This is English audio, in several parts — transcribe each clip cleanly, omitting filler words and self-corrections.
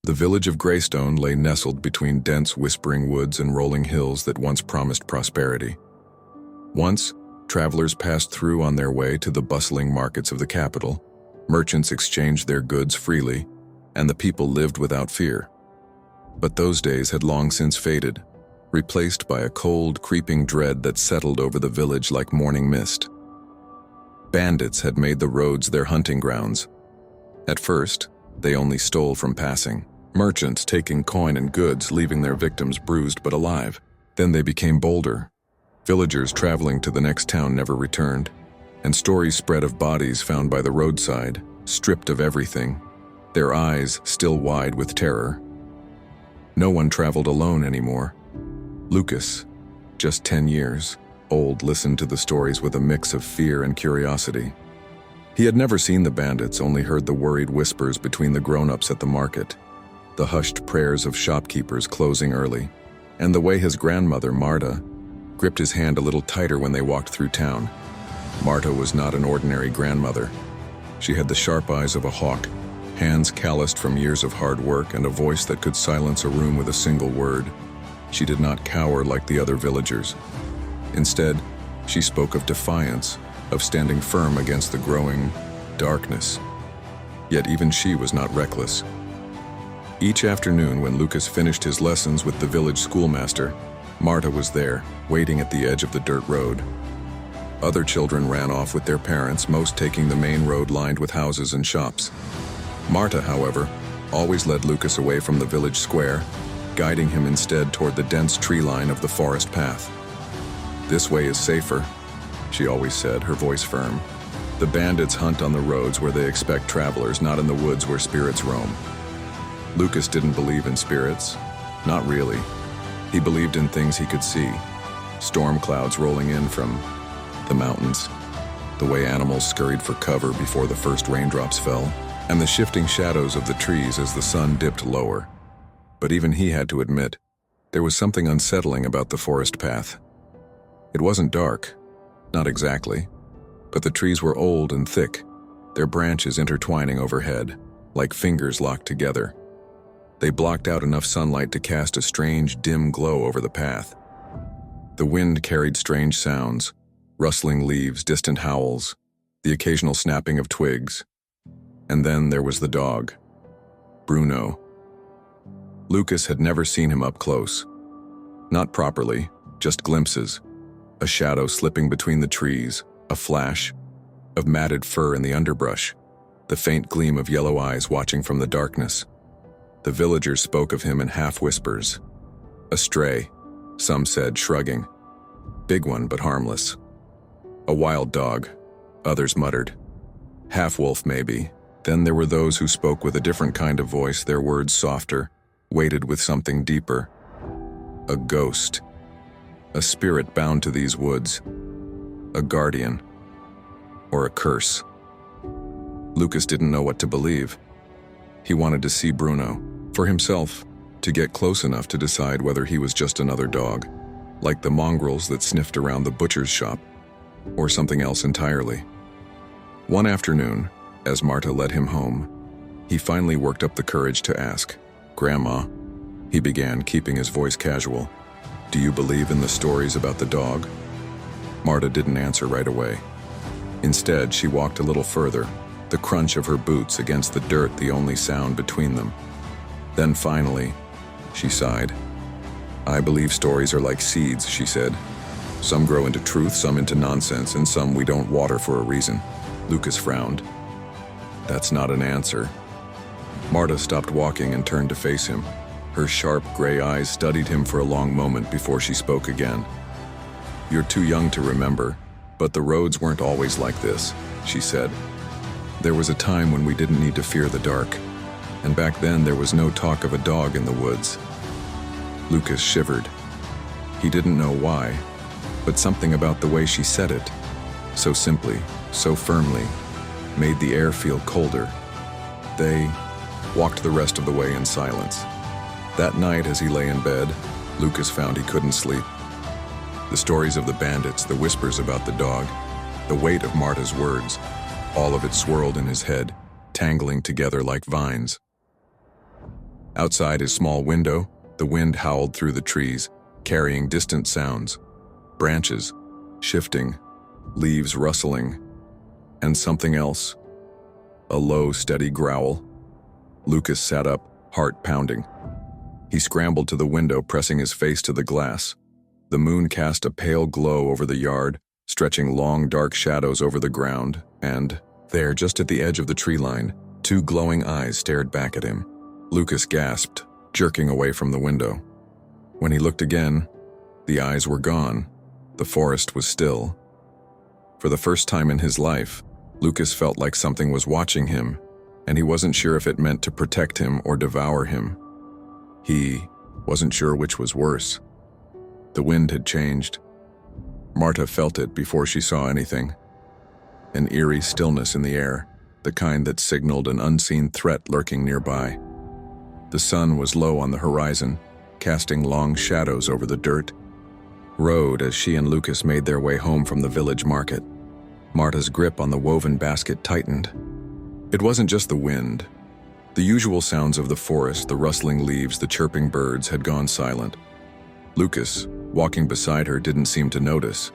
The village of Greystone lay nestled between dense, whispering woods and rolling hills that once promised prosperity. Once, travelers passed through on their way to the bustling markets of the capital. Merchants exchanged their goods freely, and the people lived without fear. But those days had long since faded, replaced by a cold, creeping dread that settled over the village like morning mist. Bandits had made the roads their hunting grounds. At first, they only stole from passing, merchants taking coin and goods, leaving their victims bruised but alive. Then they became bolder. Villagers traveling to the next town never returned, and stories spread of bodies found by the roadside, stripped of everything, their eyes still wide with terror. No one traveled alone anymore. Lucas, just 10 years old, listened to the stories with a mix of fear and curiosity. He had never seen the bandits, only heard the worried whispers between the grown-ups at the market, the hushed prayers of shopkeepers closing early, and the way his grandmother, Marta, gripped his hand a little tighter when they walked through town. Marta was not an ordinary grandmother. She had the sharp eyes of a hawk, hands calloused from years of hard work, and a voice that could silence a room with a single word. She did not cower like the other villagers. Instead, she spoke of defiance, of standing firm against the growing darkness. Yet even she was not reckless. Each afternoon when Lucas finished his lessons with the village schoolmaster, Marta was there, waiting at the edge of the dirt road. Other children ran off with their parents, most taking the main road lined with houses and shops. Marta, however, always led Lucas away from the village square, guiding him instead toward the dense tree line of the forest path. "This way is safer," she always said, her voice firm. "The bandits hunt on the roads where they expect travelers, not in the woods where spirits roam." Lucas didn't believe in spirits. Not really. He believed in things he could see. Storm clouds rolling in from the mountains, the way animals scurried for cover before the first raindrops fell, and the shifting shadows of the trees as the sun dipped lower. But even he had to admit, there was something unsettling about the forest path. It wasn't dark, not exactly, but the trees were old and thick, their branches intertwining overhead, like fingers locked together. They blocked out enough sunlight to cast a strange, dim glow over the path. The wind carried strange sounds, rustling leaves, distant howls, the occasional snapping of twigs. And then there was the dog, Bruno. Lucas had never seen him up close. Not properly, just glimpses. A shadow slipping between the trees, a flash of matted fur in the underbrush, the faint gleam of yellow eyes watching from the darkness. The villagers spoke of him in half-whispers. A stray, some said, shrugging. Big one, but harmless. A wild dog, others muttered. Half-wolf, maybe. Then there were those who spoke with a different kind of voice, their words softer, weighted with something deeper. A ghost. A spirit bound to these woods. A guardian. Or a curse. Lucas didn't know what to believe. He wanted to see Bruno, for himself, to get close enough to decide whether he was just another dog, like the mongrels that sniffed around the butcher's shop, or something else entirely. One afternoon, as Marta led him home, he finally worked up the courage to ask, "Grandma," he began, keeping his voice casual, "do you believe in the stories about the dog?" Marta didn't answer right away. Instead, she walked a little further, the crunch of her boots against the dirt the only sound between them. Then finally, she sighed. "I believe stories are like seeds," she said. "Some grow into truth, some into nonsense, and some we don't water for a reason." Lucas frowned. "That's not an answer." Marta stopped walking and turned to face him. Her sharp gray eyes studied him for a long moment before she spoke again. "You're too young to remember, but the roads weren't always like this," she said. "There was a time when we didn't need to fear the dark, and back then there was no talk of a dog in the woods." Lucas shivered. He didn't know why, but something about the way she said it, so simply, so firmly, made the air feel colder. They walked the rest of the way in silence. That night, as he lay in bed, Lucas found he couldn't sleep. The stories of the bandits, the whispers about the dog, the weight of Marta's words, all of it swirled in his head, tangling together like vines. Outside his small window, the wind howled through the trees, carrying distant sounds. Branches, shifting, leaves rustling, and something else. A low, steady growl. Lucas sat up, heart pounding. He scrambled to the window, pressing his face to the glass. The moon cast a pale glow over the yard, stretching long, dark shadows over the ground, and there, just at the edge of the tree line, two glowing eyes stared back at him. Lucas gasped, jerking away from the window. When he looked again, the eyes were gone. The forest was still. For the first time in his life, Lucas felt like something was watching him, and he wasn't sure if it meant to protect him or devour him. He wasn't sure which was worse. The wind had changed. Marta felt it before she saw anything. An eerie stillness in the air, the kind that signaled an unseen threat lurking nearby. The sun was low on the horizon, casting long shadows over the dirt road as she and Lucas made their way home from the village market. Marta's grip on the woven basket tightened. It wasn't just the wind. The usual sounds of the forest, the rustling leaves, the chirping birds, had gone silent. Lucas, walking beside her, didn't seem to notice.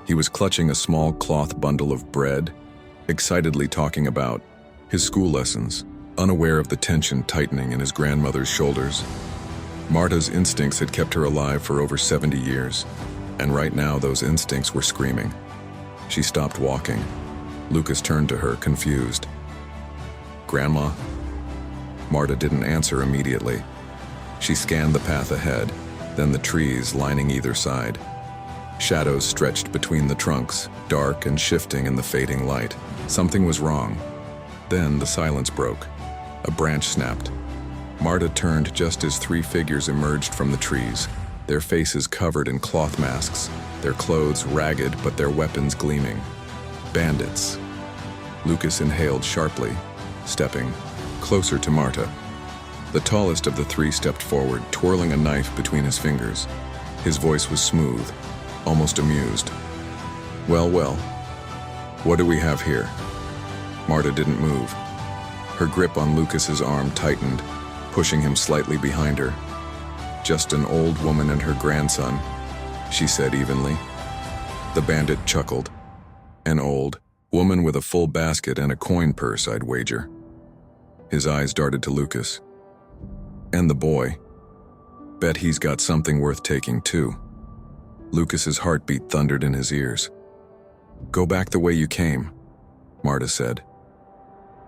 He was clutching a small cloth bundle of bread, excitedly talking about his school lessons, unaware of the tension tightening in his grandmother's shoulders. Marta's instincts had kept her alive for over 70 years, and right now those instincts were screaming. She stopped walking. Lucas turned to her, confused. "Grandma?" Marta didn't answer immediately. She scanned the path ahead, then the trees lining either side. Shadows stretched between the trunks, dark and shifting in the fading light. Something was wrong. Then the silence broke. A branch snapped. Marta turned just as three figures emerged from the trees, their faces covered in cloth masks, their clothes ragged but their weapons gleaming. Bandits. Lucas inhaled sharply, stepping closer to Marta. The tallest of the three stepped forward, twirling a knife between his fingers. His voice was smooth, almost amused. Well, what do we have here?" Marta didn't move. Her grip on Lucas's arm tightened, pushing him slightly behind her. "Just an old woman and her grandson," she said evenly. The bandit chuckled. "An old woman with a full basket and a coin purse, I'd wager." His eyes darted to Lucas. "And the boy. Bet he's got something worth taking too." Lucas's heartbeat thundered in his ears. "Go back the way you came," Marta said.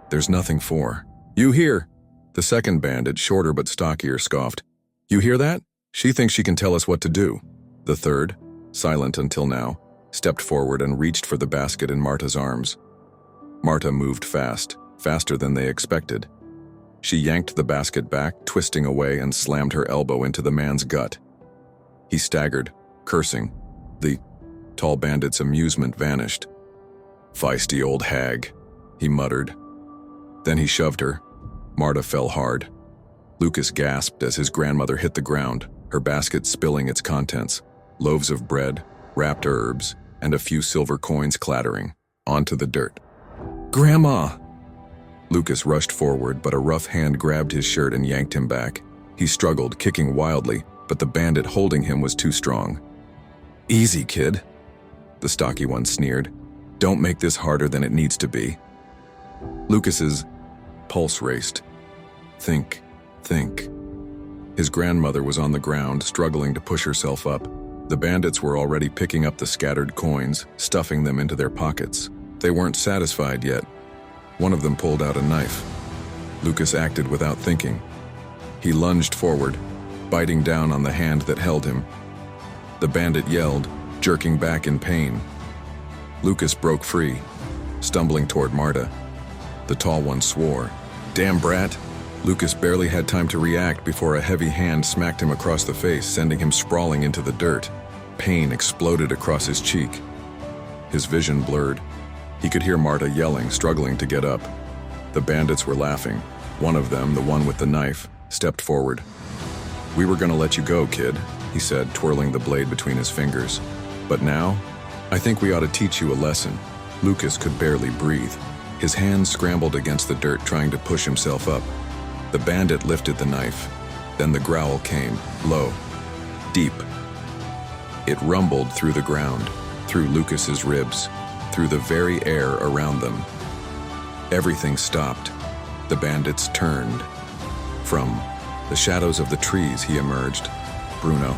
"There's nothing for." "You hear?" The second bandit, shorter but stockier, scoffed. "You hear that? She thinks she can tell us what to do." The third, silent until now, stepped forward and reached for the basket in Marta's arms. Marta moved fast, faster than they expected. She yanked the basket back, twisting away, and slammed her elbow into the man's gut. He staggered, cursing. The tall bandit's amusement vanished. "Feisty old hag," he muttered. Then he shoved her. Marta fell hard. Lucas gasped as his grandmother hit the ground, her basket spilling its contents, loaves of bread, wrapped herbs, and a few silver coins clattering onto the dirt. "Grandma!" Lucas rushed forward, but a rough hand grabbed his shirt and yanked him back. He struggled, kicking wildly, but the bandit holding him was too strong. "Easy, kid," the stocky one sneered. "Don't make this harder than it needs to be." Lucas's pulse raced. Think. His grandmother was on the ground, struggling to push herself up. The bandits were already picking up the scattered coins, stuffing them into their pockets. They weren't satisfied yet. One of them pulled out a knife. Lucas acted without thinking. He lunged forward, biting down on the hand that held him. The bandit yelled, jerking back in pain. Lucas broke free, stumbling toward Marta. The tall one swore. "Damn brat!" Lucas barely had time to react before a heavy hand smacked him across the face, sending him sprawling into the dirt. Pain exploded across his cheek. His vision blurred. He could hear Marta yelling, struggling to get up. The bandits were laughing. One of them, the one with the knife, stepped forward. "We were gonna let you go, kid," he said, twirling the blade between his fingers. "But now, I think we ought to teach you a lesson." Lucas could barely breathe. His hands scrambled against the dirt, trying to push himself up. The bandit lifted the knife. Then the growl came, low, deep. It rumbled through the ground, through Lucas's ribs, through the very air around them. Everything stopped. The bandits turned. From the shadows of the trees he emerged, Bruno.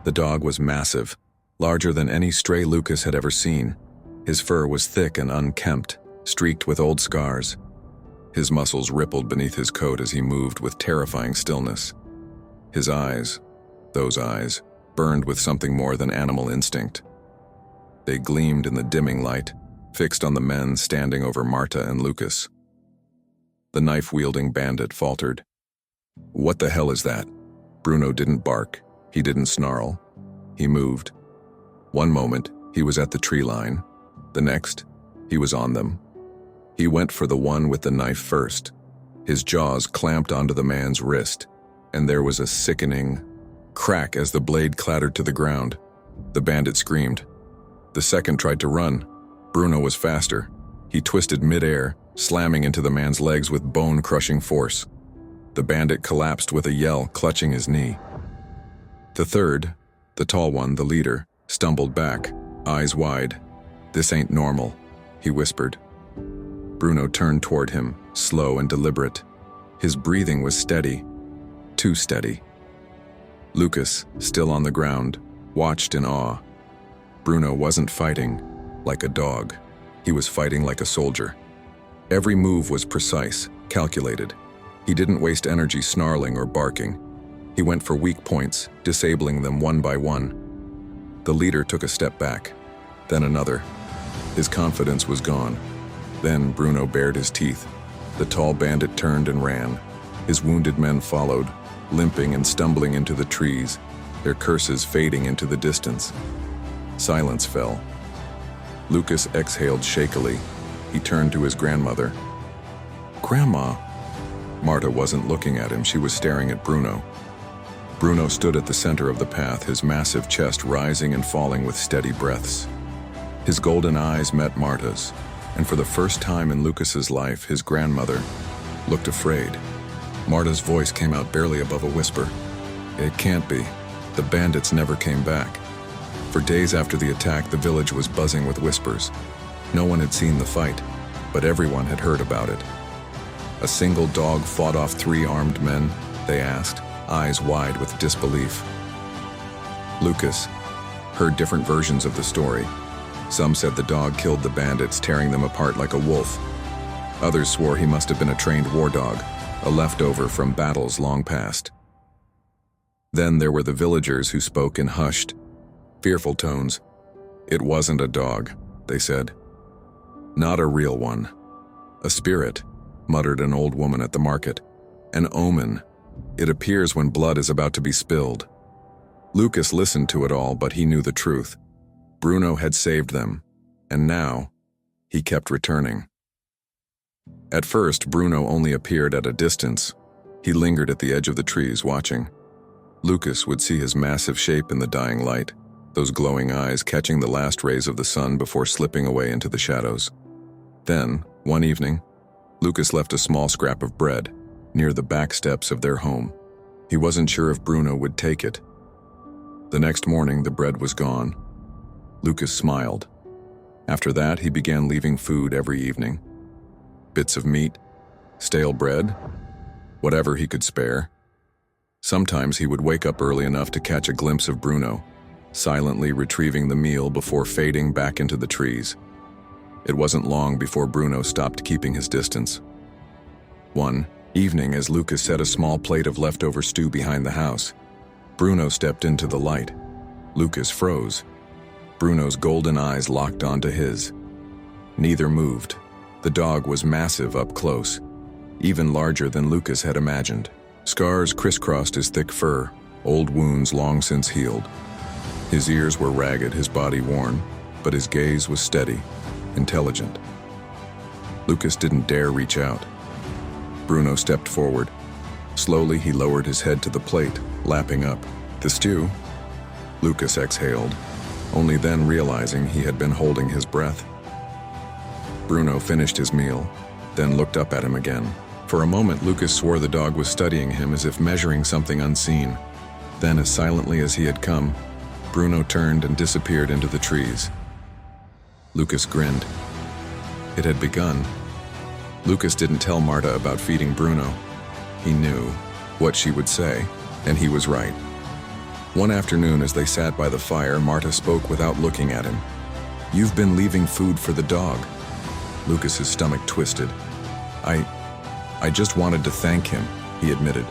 The dog was massive, larger than any stray Lucas had ever seen. His fur was thick and unkempt, streaked with old scars. His muscles rippled beneath his coat as he moved with terrifying stillness. His eyes, those eyes, burned with something more than animal instinct. They gleamed in the dimming light, fixed on the men standing over Marta and Lucas. The knife-wielding bandit faltered. "What the hell is that?" Bruno didn't bark. He didn't snarl. He moved. One moment, he was at the tree line. The next, he was on them. He went for the one with the knife first. His jaws clamped onto the man's wrist, and there was a sickening crack as the blade clattered to the ground. The bandit screamed. The second tried to run. Bruno was faster. He twisted mid-air, slamming into the man's legs with bone-crushing force. The bandit collapsed with a yell, clutching his knee. The third, the tall one, the leader, stumbled back, eyes wide. "This ain't normal," he whispered. Bruno turned toward him, slow and deliberate. His breathing was steady, too steady. Lucas, still on the ground, watched in awe. Bruno wasn't fighting like a dog. He was fighting like a soldier. Every move was precise, calculated. He didn't waste energy snarling or barking. He went for weak points, disabling them one by one. The leader took a step back, then another. His confidence was gone. Then Bruno bared his teeth. The tall bandit turned and ran. His wounded men followed, limping and stumbling into the trees, their curses fading into the distance. Silence fell. Lucas exhaled shakily. He turned to his grandmother. "Grandma." Marta wasn't looking at him, she was staring at Bruno. Bruno stood at the center of the path, his massive chest rising and falling with steady breaths. His golden eyes met Marta's, and for the first time in Lucas's life, his grandmother looked afraid. Marta's voice came out barely above a whisper. "It can't be. The bandits never came back." For days after the attack, the village was buzzing with whispers. No one had seen the fight, but everyone had heard about it. "A single dog fought off 3 armed men?" they asked, eyes wide with disbelief. Lucas heard different versions of the story. Some said the dog killed the bandits, tearing them apart like a wolf. Others swore he must have been a trained war dog, a leftover from battles long past. Then there were the villagers who spoke in hushed, fearful tones. "It wasn't a dog," they said. "Not a real one. A spirit," muttered an old woman at the market. "An omen. It appears when blood is about to be spilled." Lucas listened to it all, but he knew the truth. Bruno had saved them, and now he kept returning. At first, Bruno only appeared at a distance. He lingered at the edge of the trees, watching. Lucas would see his massive shape in the dying light, those glowing eyes catching the last rays of the sun before slipping away into the shadows. Then, one evening, Lucas left a small scrap of bread near the back steps of their home. He wasn't sure if Bruno would take it. The next morning, the bread was gone. Lucas smiled. After that, he began leaving food every evening. Bits of meat, stale bread, whatever he could spare. Sometimes he would wake up early enough to catch a glimpse of Bruno, silently retrieving the meal before fading back into the trees. It wasn't long before Bruno stopped keeping his distance. One evening, as Lucas set a small plate of leftover stew behind the house, Bruno stepped into the light. Lucas froze. Bruno's golden eyes locked onto his. Neither moved. The dog was massive up close, even larger than Lucas had imagined. Scars crisscrossed his thick fur, old wounds long since healed. His ears were ragged, his body worn, but his gaze was steady, intelligent. Lucas didn't dare reach out. Bruno stepped forward. Slowly, he lowered his head to the plate, lapping up the stew. Lucas exhaled, only then realizing he had been holding his breath. Bruno finished his meal, then looked up at him again. For a moment, Lucas swore the dog was studying him as if measuring something unseen. Then, as silently as he had come, Bruno turned and disappeared into the trees. Lucas grinned. It had begun. Lucas didn't tell Marta about feeding Bruno. He knew what she would say, and he was right. One afternoon, as they sat by the fire, Marta spoke without looking at him. "You've been leaving food for the dog." Lucas's stomach twisted. I just wanted to thank him," he admitted.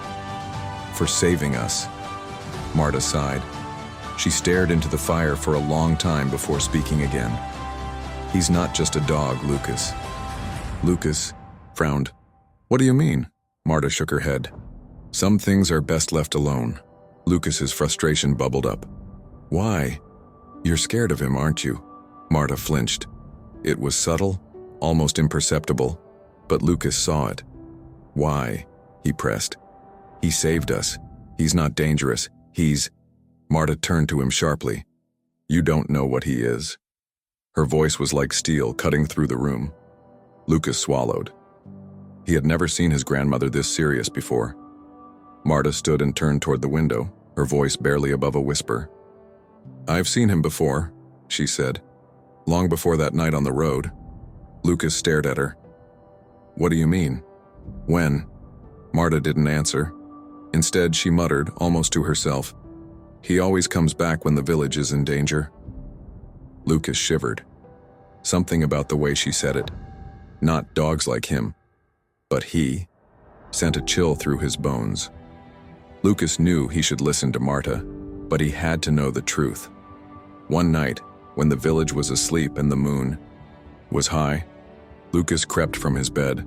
"For saving us." Marta sighed. She stared into the fire for a long time before speaking again. "He's not just a dog, Lucas." Lucas frowned. "What do you mean?" Marta shook her head. "Some things are best left alone." Lucas's frustration bubbled up. "Why? You're scared of him, aren't you?" Marta flinched. It was subtle, almost imperceptible, but Lucas saw it. "Why?" he pressed. "He saved us. He's not dangerous. He's—" Marta turned to him sharply. "You don't know what he is." Her voice was like steel cutting through the room. Lucas swallowed. He had never seen his grandmother this serious before. Marta stood and turned toward the window, her voice barely above a whisper. "I've seen him before," she said. "Long before that night on the road." Lucas stared at her. "What do you mean? When?" Marta didn't answer. Instead, she muttered, almost to herself, "He always comes back when the village is in danger." Lucas shivered. Something about the way she said it, not dogs like him, but he, sent a chill through his bones. Lucas knew he should listen to Marta, but he had to know the truth. One night, when the village was asleep and the moon was high, Lucas crept from his bed.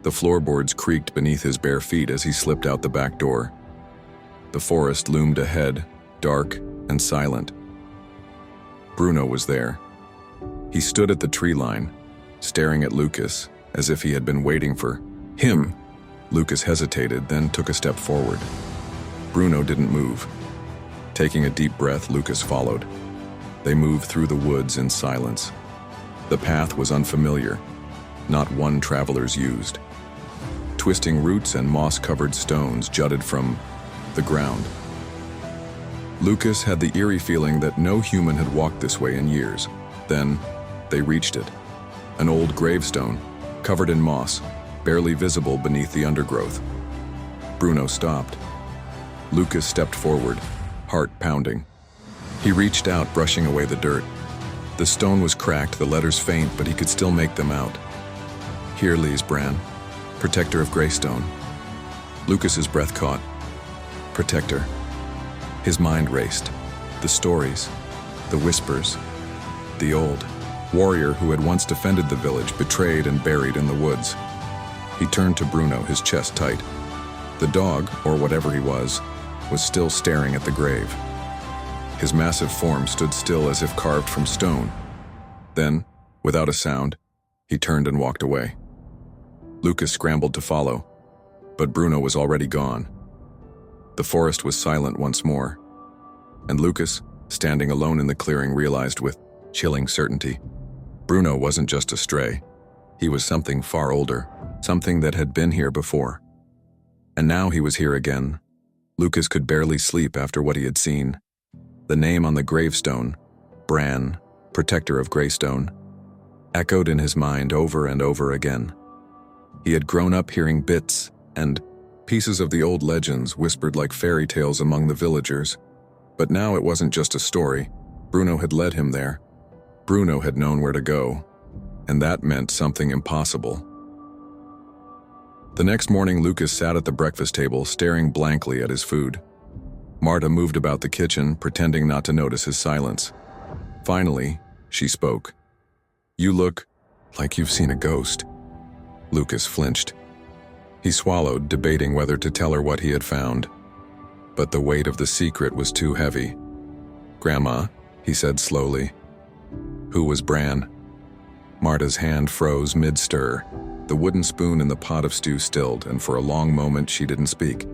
The floorboards creaked beneath his bare feet as he slipped out the back door. The forest loomed ahead, dark and silent. Bruno was there. He stood at the tree line, staring at Lucas, as if he had been waiting for him. Lucas hesitated, then took a step forward. Bruno didn't move. Taking a deep breath, Lucas followed. They moved through the woods in silence. The path was unfamiliar, not one travelers used. Twisting roots and moss-covered stones jutted from the ground. Lucas had the eerie feeling that no human had walked this way in years. Then, they reached it. An old gravestone, covered in moss, barely visible beneath the undergrowth. Bruno stopped. Lucas stepped forward, heart pounding. He reached out, brushing away the dirt. The stone was cracked, the letters faint, but he could still make them out. "Here lies Bran, protector of Greystone." Lucas's breath caught. Protector. His mind raced. The stories, the whispers, the old warrior who had once defended the village, betrayed and buried in the woods. He turned to Bruno, his chest tight. The dog, or whatever he was still staring at the grave. His massive form stood still as if carved from stone. Then, without a sound, he turned and walked away. Lucas scrambled to follow, but Bruno was already gone. The forest was silent once more, and Lucas, standing alone in the clearing, realized with chilling certainty, Bruno wasn't just a stray. He was something far older, something that had been here before. And now he was here again. Lucas could barely sleep after what he had seen. The name on the gravestone, Bran, protector of Greystone, echoed in his mind over and over again. He had grown up hearing bits and pieces of the old legends whispered like fairy tales among the villagers. But now it wasn't just a story. Bruno had led him there. Bruno had known where to go, and that meant something impossible. The next morning, Lucas sat at the breakfast table, staring blankly at his food. Marta moved about the kitchen, pretending not to notice his silence. Finally, she spoke. "You look like you've seen a ghost." Lucas flinched. He swallowed, debating whether to tell her what he had found. But the weight of the secret was too heavy. "Grandma," he said slowly. "Who was Bran?" Marta's hand froze mid-stir. The wooden spoon in the pot of stew stilled, and for a long moment she didn't speak.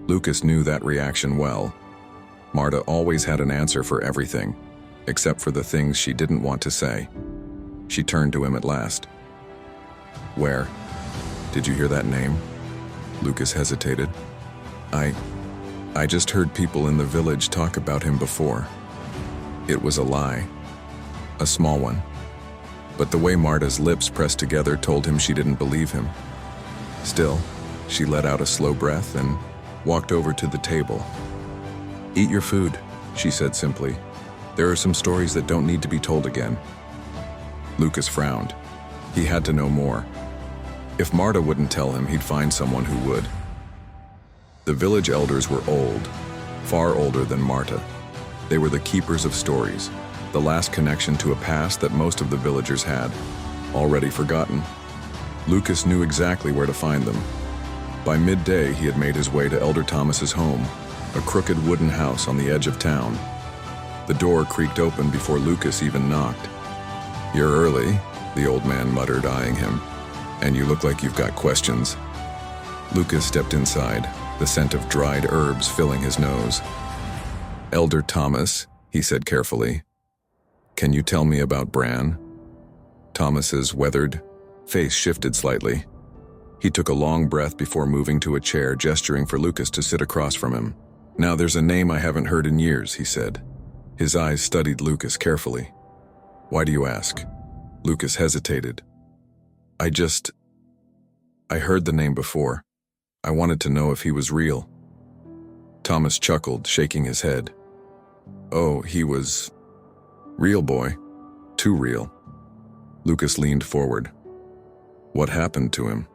Lucas knew that reaction well. Marta always had an answer for everything, except for the things she didn't want to say. She turned to him at last. "Where?" Did you hear that name? Lucas hesitated. I just heard people in the village talk about him before. It was a lie. A small one. But the way Marta's lips pressed together told him she didn't believe him. Still, she let out a slow breath and walked over to the table. "Eat your food," she said simply. "There are some stories that don't need to be told again." Lucas frowned. He had to know more. If Marta wouldn't tell him, he'd find someone who would. The village elders were old, far older than Marta. They were the keepers of stories, the last connection to a past that most of the villagers had, already forgotten. Lucas knew exactly where to find them. By midday, he had made his way to Elder Thomas's home, a crooked wooden house on the edge of town. The door creaked open before Lucas even knocked. "You're early," the old man muttered, eyeing him. "And you look like you've got questions." Lucas stepped inside, the scent of dried herbs filling his nose. "Elder Thomas," he said carefully, "can you tell me about Bran?" Thomas's weathered face shifted slightly. He took a long breath before moving to a chair, gesturing for Lucas to sit across from him. "Now there's a name I haven't heard in years," he said. His eyes studied Lucas carefully. "Why do you ask?" Lucas hesitated. I heard the name before. I wanted to know if he was real." Thomas chuckled, shaking his head. "Oh, he was real, boy. Too real." Lucas leaned forward. "What happened to him?"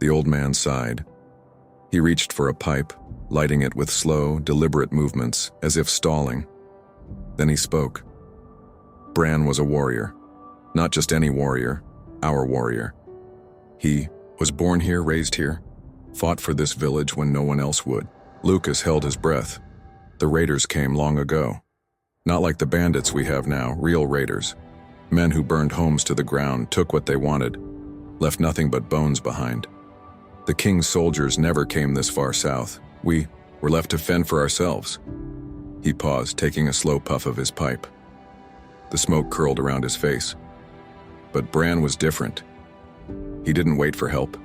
The old man sighed. He reached for a pipe, lighting it with slow, deliberate movements, as if stalling. Then he spoke. "Bran was a warrior. Not just any warrior, our warrior. He was born here, raised here, fought for this village when no one else would." Lucas held his breath. "The raiders came long ago. Not like the bandits we have now, real raiders. Men who burned homes to the ground, took what they wanted, left nothing but bones behind. The king's soldiers never came this far south. We were left to fend for ourselves." He paused, taking a slow puff of his pipe. The smoke curled around his face. But Bran was different. He didn't wait for help.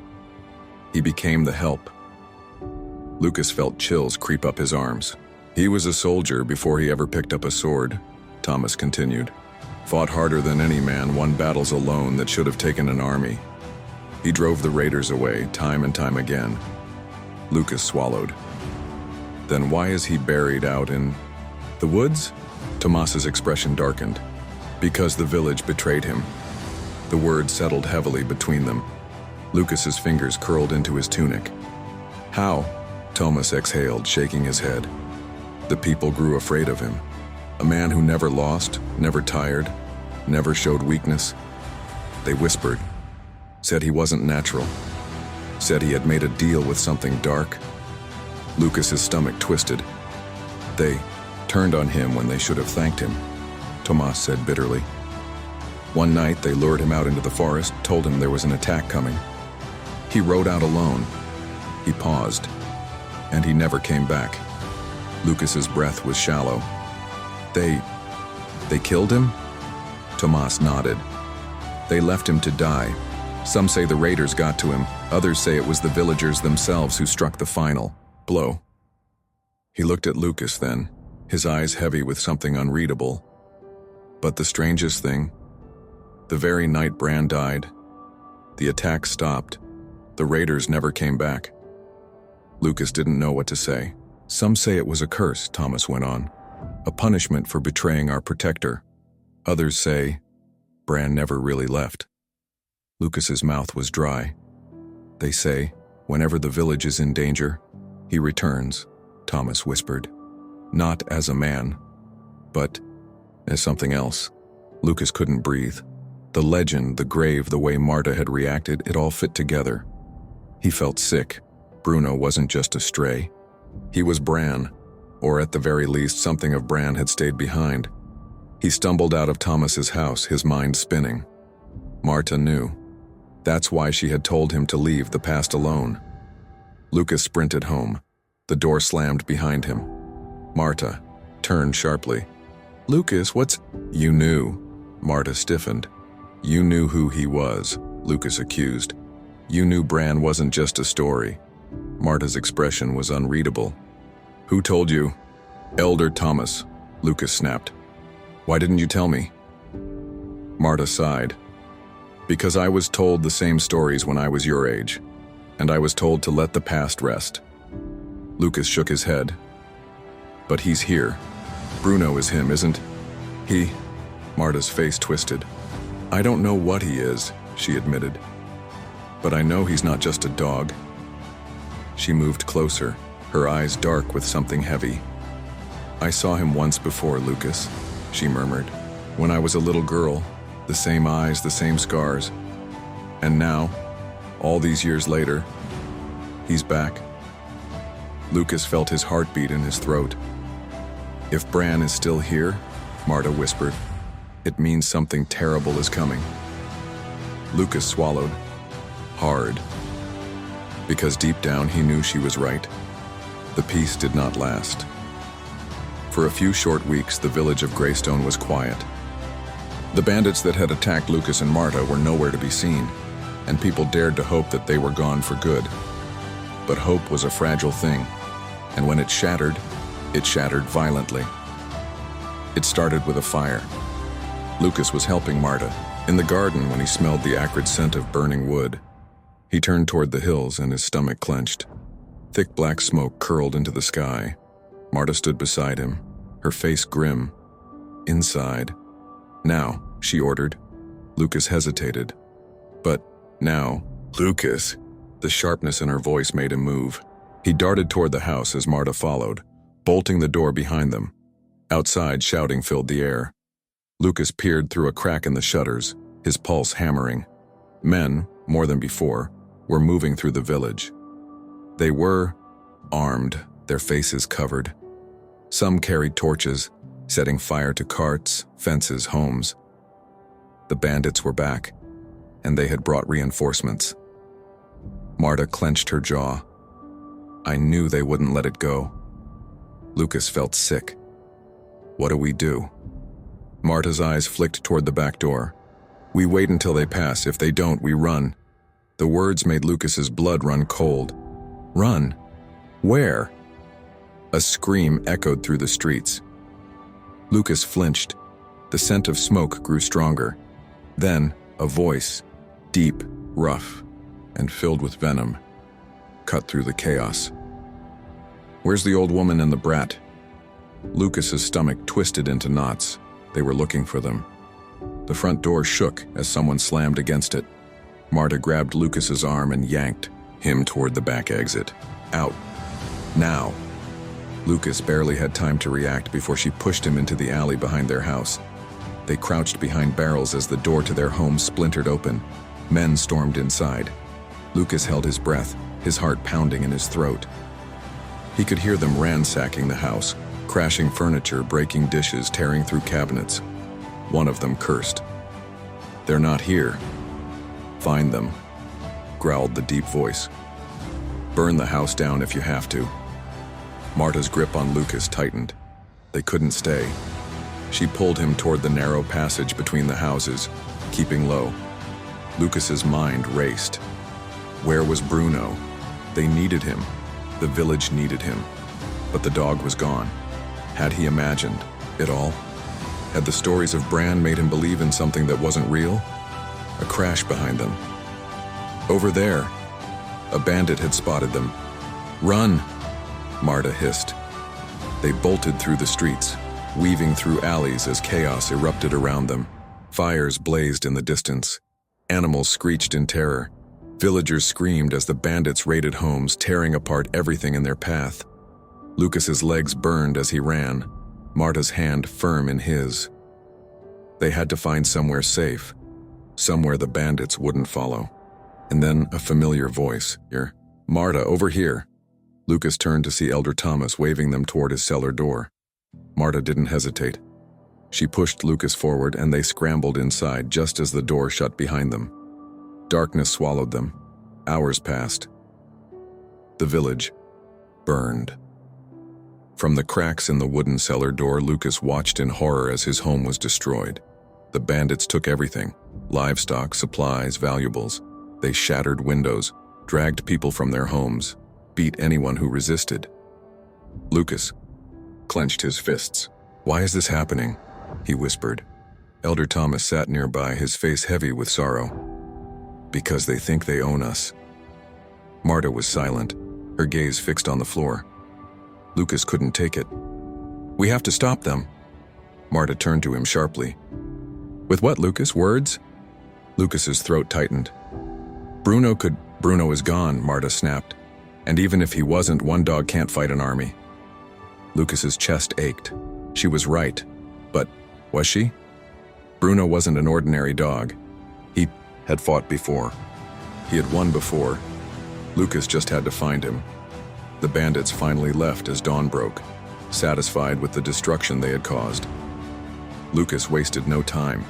He became the help. Lucas felt chills creep up his arms. "He was a soldier before he ever picked up a sword," Thomas continued. "Fought harder than any man, won battles alone that should have taken an army. He drove the raiders away, time and time again." Lucas swallowed. "Then why is he buried out in the woods?" Tomas's expression darkened. "Because the village betrayed him." The words settled heavily between them. Lucas's fingers curled into his tunic. "How?" Thomas exhaled, shaking his head. "The people grew afraid of him. A man who never lost, never tired, never showed weakness. They whispered, said he wasn't natural, said he had made a deal with something dark." Lucas's stomach twisted. "They turned on him when they should have thanked him," Tomas said bitterly. "One night they lured him out into the forest, told him there was an attack coming. He rode out alone." He paused, and he never came back. Lucas's breath was shallow. They killed him?" Tomas nodded. "They left him to die. Some say the raiders got to him, others say it was the villagers themselves who struck the final blow." He looked at Lucas then, his eyes heavy with something unreadable. "But the strangest thing, the very night Bran died, the attack stopped. The raiders never came back." Lucas didn't know what to say. "Some say it was a curse," Thomas went on, "a punishment for betraying our protector. Others say Bran never really left." Lucas's mouth was dry. "They say, whenever the village is in danger, he returns," Thomas whispered. "Not as a man, but as something else." Lucas couldn't breathe. The legend, the grave, the way Marta had reacted, it all fit together. He felt sick. Bruno wasn't just a stray. He was Bran, or at the very least something of Bran had stayed behind. He stumbled out of Thomas's house, his mind spinning. Marta knew. That's why she had told him to leave the past alone. Lucas sprinted home. The door slammed behind him. Marta turned sharply. "Lucas, what's—" "You knew." Marta stiffened. "You knew who he was," Lucas accused. You knew Bran wasn't just a story. Marta's expression was unreadable. Who told you? Elder Thomas, Lucas snapped. Why didn't you tell me? Marta sighed. Because I was told the same stories when I was your age, and I was told to let the past rest. Lucas shook his head. But he's here. Bruno is him, isn't he? Marta's face twisted. I don't know what he is, she admitted. But I know he's not just a dog. She moved closer, her eyes dark with something heavy. I saw him once before, Lucas, she murmured. When I was a little girl, the same eyes, the same scars. And now, all these years later, he's back. Lucas felt his heartbeat in his throat. If Bran is still here, Marta whispered, it means something terrible is coming. Lucas swallowed, hard, because deep down he knew she was right. The peace did not last. For a few short weeks, the village of Greystone was quiet. The bandits that had attacked Lucas and Marta were nowhere to be seen, and people dared to hope that they were gone for good. But hope was a fragile thing, and when it shattered violently. It started with a fire. Lucas was helping Marta in the garden when he smelled the acrid scent of burning wood. He turned toward the hills and his stomach clenched. Thick black smoke curled into the sky. Marta stood beside him, her face grim. Inside. Now, she ordered. Lucas hesitated. But now, Lucas. The sharpness in her voice made him move. He darted toward the house as Marta followed, bolting the door behind them. Outside, shouting filled the air. Lucas peered through a crack in the shutters, his pulse hammering. Men, more than before, were moving through the village. They were armed, their faces covered. Some carried torches, setting fire to carts, fences, homes. The bandits were back, and they had brought reinforcements. Marta clenched her jaw. I knew they wouldn't let it go. Lucas felt sick. What do we do? Marta's eyes flicked toward the back door. We wait until they pass. If they don't, we run. The words made Lucas's blood run cold. Run? Where? A scream echoed through the streets. Lucas flinched. The scent of smoke grew stronger. Then, a voice, deep, rough, and filled with venom, cut through the chaos. Where's the old woman and the brat? Lucas's stomach twisted into knots. They were looking for them. The front door shook as someone slammed against it. Marta grabbed Lucas's arm and yanked him toward the back exit. Out. Now. Lucas barely had time to react before she pushed him into the alley behind their house. They crouched behind barrels as the door to their home splintered open. Men stormed inside. Lucas held his breath, his heart pounding in his throat. He could hear them ransacking the house, crashing furniture, breaking dishes, tearing through cabinets. One of them cursed. They're not here. Find them, growled the deep voice. Burn the house down if you have to. Marta's grip on Lucas tightened. They couldn't stay. She pulled him toward the narrow passage between the houses, keeping low. Lucas's mind raced. Where was Bruno? They needed him. The village needed him. But the dog was gone. Had he imagined it all? Had the stories of Bran made him believe in something that wasn't real? A crash behind them. Over there. A bandit had spotted them. Run! Marta hissed. They bolted through the streets, weaving through alleys as chaos erupted around them. Fires blazed in the distance. Animals screeched in terror. Villagers screamed as the bandits raided homes, tearing apart everything in their path. Lucas's legs burned as he ran, Marta's hand firm in his. They had to find somewhere safe, somewhere the bandits wouldn't follow. And then a familiar voice. Here, Marta, over here. Lucas turned to see Elder Thomas waving them toward his cellar door. Marta didn't hesitate. She pushed Lucas forward and they scrambled inside just as the door shut behind them. Darkness swallowed them. Hours passed. The village burned. From the cracks in the wooden cellar door, Lucas watched in horror as his home was destroyed. The bandits took everything: livestock, supplies, valuables. They shattered windows, dragged people from their homes, beat anyone who resisted. Lucas clenched his fists. "Why is this happening?" he whispered. Elder Thomas sat nearby, his face heavy with sorrow. "Because they think they own us." Marta was silent, her gaze fixed on the floor. Lucas couldn't take it. "We have to stop them." Marta turned to him sharply. "With what, Lucas? Words?" Lucas's throat tightened. Bruno is gone," Marta snapped. "And even if he wasn't, one dog can't fight an army." Lucas's chest ached. She was right. But was she? Bruno wasn't an ordinary dog. He had fought before. He had won before. Lucas just had to find him. The bandits finally left as dawn broke, satisfied with the destruction they had caused. Lucas wasted no time.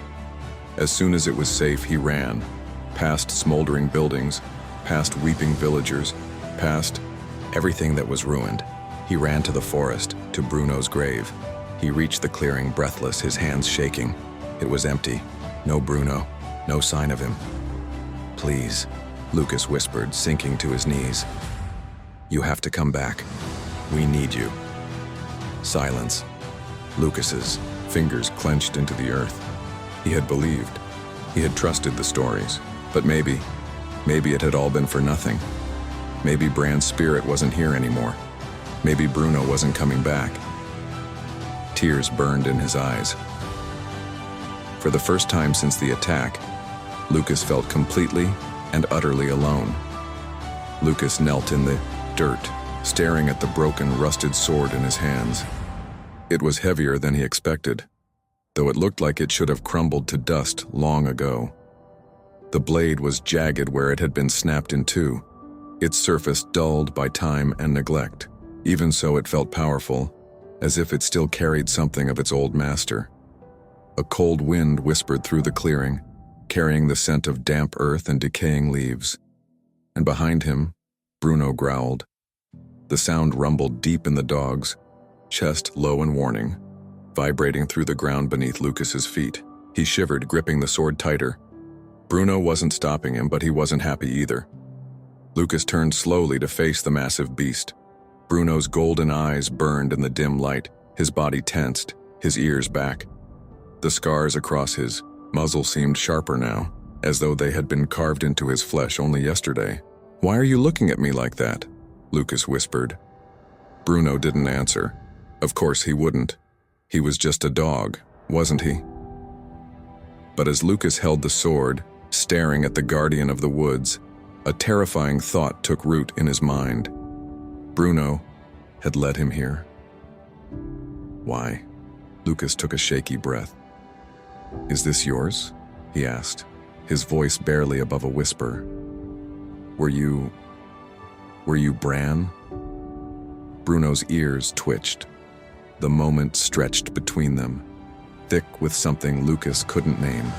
As soon as it was safe, he ran, past smoldering buildings, past weeping villagers, past everything that was ruined. He ran to the forest, to Bruno's grave. He reached the clearing breathless, his hands shaking. It was empty. No Bruno, no sign of him. "Please," Lucas whispered, sinking to his knees. "You have to come back. We need you." Silence. Lucas's fingers clenched into the earth. He had believed. He had trusted the stories. But maybe it had all been for nothing. Maybe Bran's spirit wasn't here anymore. Maybe Bruno wasn't coming back. Tears burned in his eyes. For the first time since the attack, Lucas felt completely and utterly alone. Lucas knelt in the dirt, staring at the broken, rusted sword in his hands. It was heavier than he expected, though it looked like it should have crumbled to dust long ago. The blade was jagged where it had been snapped in two, its surface dulled by time and neglect. Even so, it felt powerful, as if it still carried something of its old master. A cold wind whispered through the clearing, carrying the scent of damp earth and decaying leaves. And behind him, Bruno growled. The sound rumbled deep in the dog's chest, low and warning, vibrating through the ground beneath Lucas's feet. He shivered, gripping the sword tighter. Bruno wasn't stopping him, but he wasn't happy either. Lucas turned slowly to face the massive beast. Bruno's golden eyes burned in the dim light, his body tensed, his ears back. The scars across his muzzle seemed sharper now, as though they had been carved into his flesh only yesterday. "Why are you looking at me like that?" Lucas whispered. Bruno didn't answer. Of course he wouldn't. He was just a dog, wasn't he? But as Lucas held the sword, staring at the guardian of the woods, a terrifying thought took root in his mind. Bruno had led him here. Why? Lucas took a shaky breath. "Is this yours?" he asked, his voice barely above a whisper. Were you Bran?" Bruno's ears twitched. The moment stretched between them, thick with something Lucas couldn't name.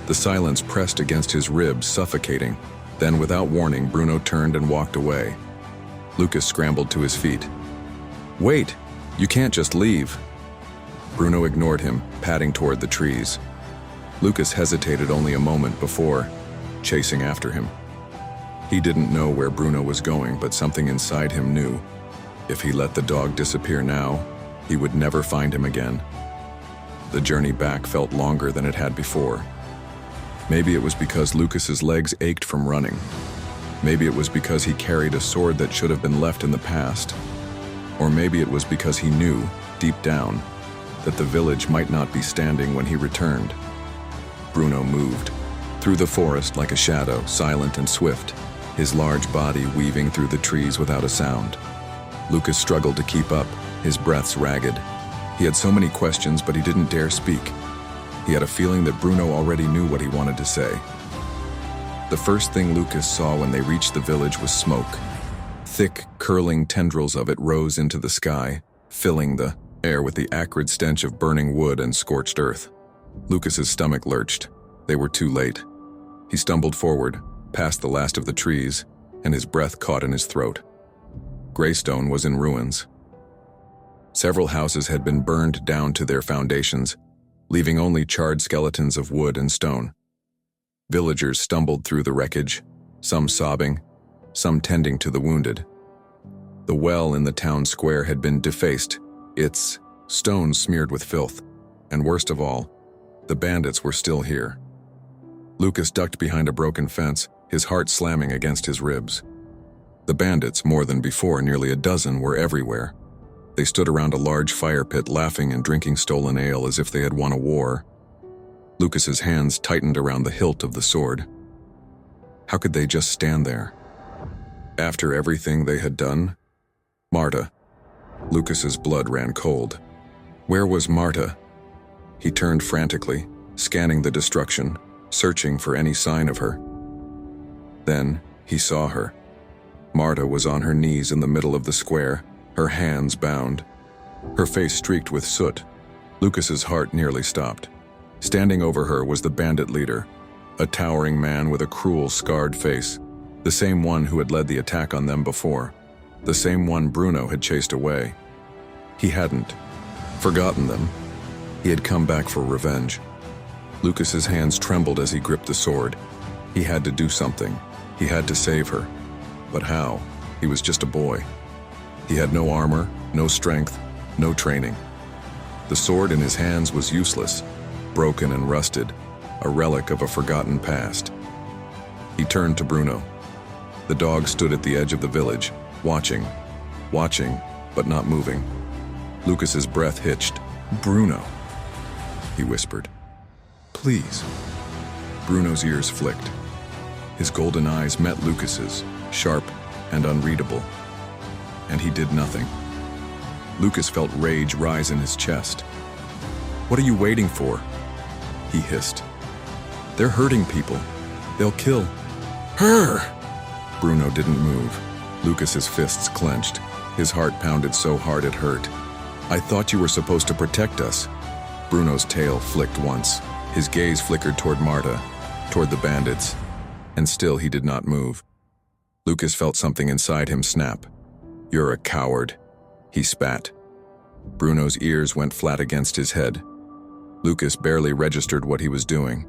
The silence pressed against his ribs, suffocating. Then, without warning, Bruno turned and walked away. Lucas scrambled to his feet. "Wait! You can't just leave!" Bruno ignored him, padding toward the trees. Lucas hesitated only a moment before chasing after him. He didn't know where Bruno was going, but something inside him knew. If he let the dog disappear now, he would never find him again. The journey back felt longer than it had before. Maybe it was because Lucas's legs ached from running. Maybe it was because he carried a sword that should have been left in the past. Or maybe it was because he knew, deep down, that the village might not be standing when he returned. Bruno moved, through the forest like a shadow, silent and swift, his large body weaving through the trees without a sound. Lucas struggled to keep up, his breaths ragged. He had so many questions, but he didn't dare speak. He had a feeling that Bruno already knew what he wanted to say. The first thing Lucas saw when they reached the village was smoke. Thick, curling tendrils of it rose into the sky, filling the air with the acrid stench of burning wood and scorched earth. Lucas's stomach lurched. They were too late. He stumbled forward, past the last of the trees, and his breath caught in his throat. Greystone was in ruins. Several houses had been burned down to their foundations, leaving only charred skeletons of wood and stone. Villagers stumbled through the wreckage, some sobbing, some tending to the wounded. The well in the town square had been defaced, its stones smeared with filth, and worst of all, the bandits were still here. Lucas ducked behind a broken fence, his heart slamming against his ribs. The bandits, more than before, nearly a dozen, were everywhere. They stood around a large fire pit, laughing and drinking stolen ale as if they had won a war. Lucas's hands tightened around the hilt of the sword. How could they just stand there? After everything they had done? Marta. Lucas's blood ran cold. Where was Marta? He turned frantically, scanning the destruction, searching for any sign of her. Then he saw her. Marta was on her knees in the middle of the square, her hands bound, her face streaked with soot. Lucas's heart nearly stopped. Standing over her was the bandit leader, a towering man with a cruel, scarred face, the same one who had led the attack on them before, the same one Bruno had chased away. He hadn't forgotten them. He had come back for revenge. Lucas's hands trembled as he gripped the sword. He had to do something. He had to save her. But how? He was just a boy. He had no armor, no strength, no training. The sword in his hands was useless, broken and rusted, a relic of a forgotten past. He turned to Bruno. The dog stood at the edge of the village, watching, but not moving. Lucas's breath hitched. "Bruno," he whispered. "Please." Bruno's ears flicked. His golden eyes met Lucas's, sharp and unreadable. And he did nothing. Lucas felt rage rise in his chest. "What are you waiting for?" he hissed. "They're hurting people. They'll kill her." Bruno didn't move. Lucas's fists clenched. His heart pounded so hard it hurt. "I thought you were supposed to protect us." Bruno's tail flicked once. His gaze flickered toward Marta, toward the bandits, and still he did not move. Lucas felt something inside him snap. "You're a coward," he spat. Bruno's ears went flat against his head. Lucas barely registered what he was doing.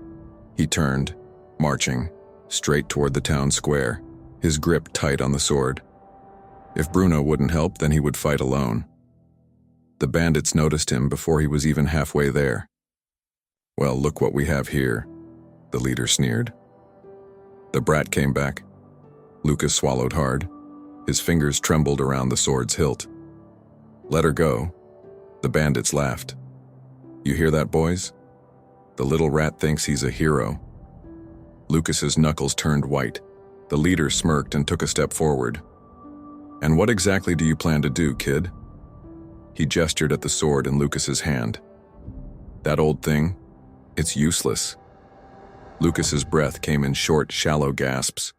He turned, marching, straight toward the town square, his grip tight on the sword. If Bruno wouldn't help, then he would fight alone. The bandits noticed him before he was even halfway there. "Well, look what we have here," the leader sneered. The brat came back. Lucas swallowed hard. His fingers trembled around the sword's hilt. "Let her go." The bandits laughed. "You hear that, boys? The little rat thinks he's a hero." Lucas's knuckles turned white. The leader smirked and took a step forward. "And what exactly do you plan to do, kid?" He gestured at the sword in Lucas's hand. "That old thing? It's useless." Lucas's breath came in short, shallow gasps.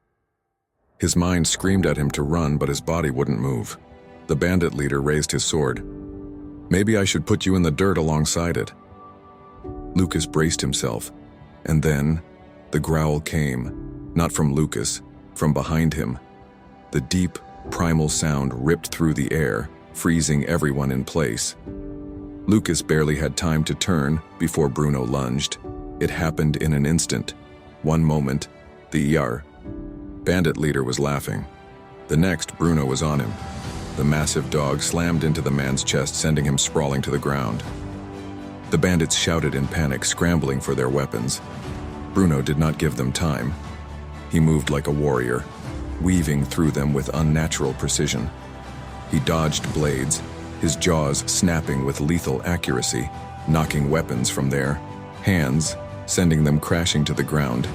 His mind screamed at him to run, but his body wouldn't move. The bandit leader raised his sword. "Maybe I should put you in the dirt alongside it." Lucas braced himself, and then the growl came, not from Lucas, from behind him. The deep, primal sound ripped through the air, freezing everyone in place. Lucas barely had time to turn before Bruno lunged. It happened in an instant. One moment, the bandit leader was laughing. The next, Bruno was on him. The massive dog slammed into the man's chest, sending him sprawling to the ground. The bandits shouted in panic, scrambling for their weapons. Bruno did not give them time. He moved like a warrior, weaving through them with unnatural precision. He dodged blades, his jaws snapping with lethal accuracy, knocking weapons from their hands, sending them crashing to the ground.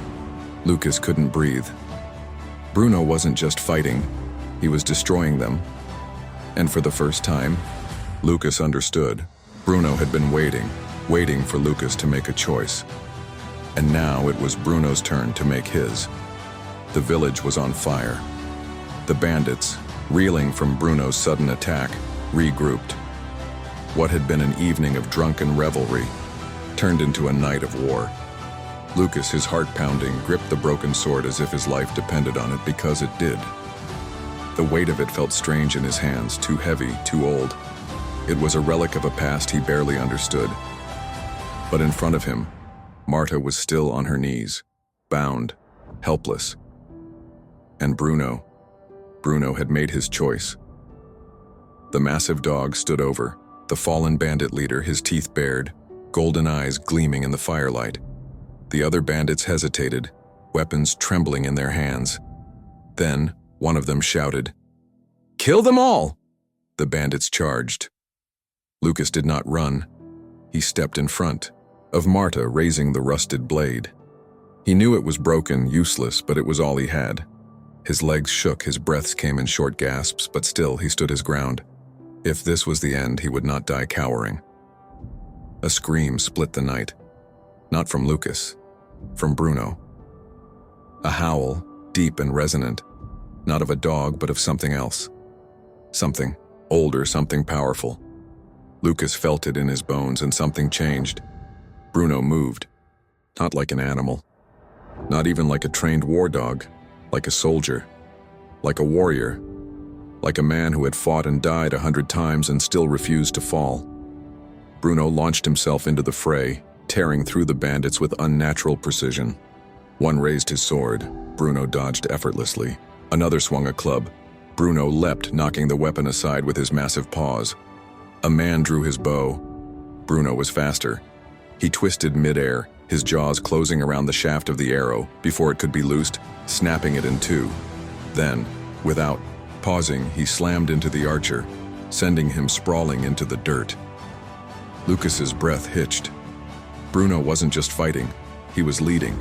Lucas couldn't breathe. Bruno wasn't just fighting, he was destroying them. And for the first time, Lucas understood. Bruno had been waiting for Lucas to make a choice. And now it was Bruno's turn to make his. The village was on fire. The bandits, reeling from Bruno's sudden attack, regrouped. What had been an evening of drunken revelry turned into a night of war. Lucas, his heart pounding, gripped the broken sword as if his life depended on it, because it did. The weight of it felt strange in his hands, too heavy, too old. It was a relic of a past he barely understood. But in front of him, Marta was still on her knees. bound, helpless. And Bruno had made his choice. The massive dog stood over, the fallen bandit leader, his teeth bared, golden eyes gleaming in the firelight. The other bandits hesitated, weapons trembling in their hands. Then, one of them shouted, "Kill them all!" The bandits charged. Lucas did not run. He stepped in front of Marta, raising the rusted blade. He knew it was broken, useless, but it was all he had. His legs shook, his breaths came in short gasps, but still he stood his ground. If this was the end, he would not die cowering. A scream split the night. Not from Lucas, from Bruno. A howl, deep and resonant, not of a dog, but of something else. Something older, something powerful. Lucas felt it in his bones, and something changed. Bruno moved, not like an animal, not even like a trained war dog, like a soldier, like a warrior, like a man who had fought and died 100 times and still refused to fall. Bruno launched himself into the fray, tearing through the bandits with unnatural precision. One raised his sword. Bruno dodged effortlessly. Another swung a club. Bruno leapt, knocking the weapon aside with his massive paws. A man drew his bow. Bruno was faster. He twisted midair, his jaws closing around the shaft of the arrow before it could be loosed, snapping it in two. Then, without pausing, he slammed into the archer, sending him sprawling into the dirt. Lucas's breath hitched. Bruno wasn't just fighting, he was leading.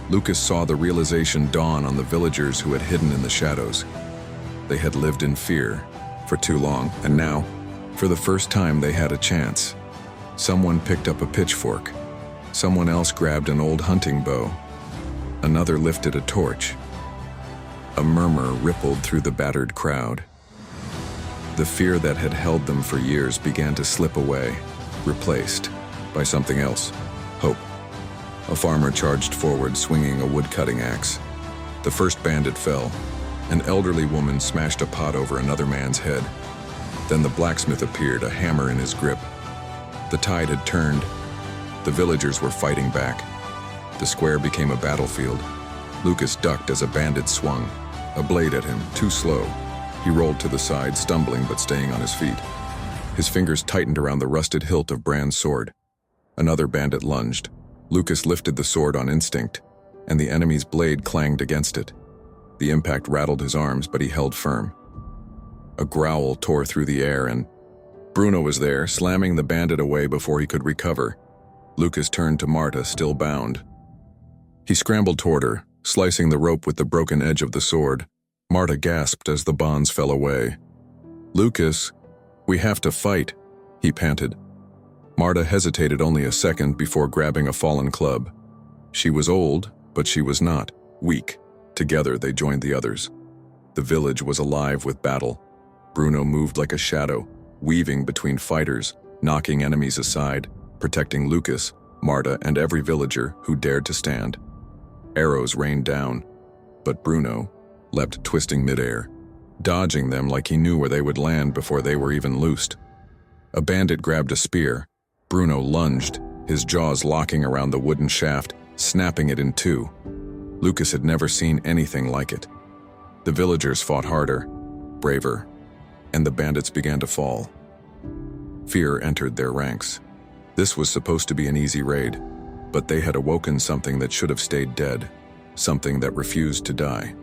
Lucas saw the realization dawn on the villagers who had hidden in the shadows. They had lived in fear for too long, and now, for the first time, they had a chance. Someone picked up a pitchfork. Someone else grabbed an old hunting bow. Another lifted a torch. A murmur rippled through the battered crowd. The fear that had held them for years began to slip away, replaced by something else: hope. A farmer charged forward, swinging a wood-cutting axe. The first bandit fell. An elderly woman smashed a pot over another man's head. Then the blacksmith appeared, a hammer in his grip. The tide had turned. The villagers were fighting back. The square became a battlefield. Lucas ducked as a bandit swung, a blade at him, too slow. He rolled to the side, stumbling but staying on his feet. His fingers tightened around the rusted hilt of Brand's sword. Another bandit lunged. Lucas lifted the sword on instinct, and the enemy's blade clanged against it. The impact rattled his arms, but he held firm. A growl tore through the air, and Bruno was there, slamming the bandit away before he could recover. Lucas turned to Marta, still bound. He scrambled toward her, slicing the rope with the broken edge of the sword. Marta gasped as the bonds fell away. "Lucas, we have to fight," he panted. Marta hesitated only a second before grabbing a fallen club. She was old, but she was not weak. Together they joined the others. The village was alive with battle. Bruno moved like a shadow, weaving between fighters, knocking enemies aside, protecting Lucas, Marta, and every villager who dared to stand. Arrows rained down, but Bruno leapt, twisting midair, dodging them like he knew where they would land before they were even loosed. A bandit grabbed a spear. Bruno lunged, his jaws locking around the wooden shaft, snapping it in two. Lucas had never seen anything like it. The villagers fought harder, braver, and the bandits began to fall. Fear entered their ranks. This was supposed to be an easy raid, but they had awoken something that should have stayed dead, something that refused to die.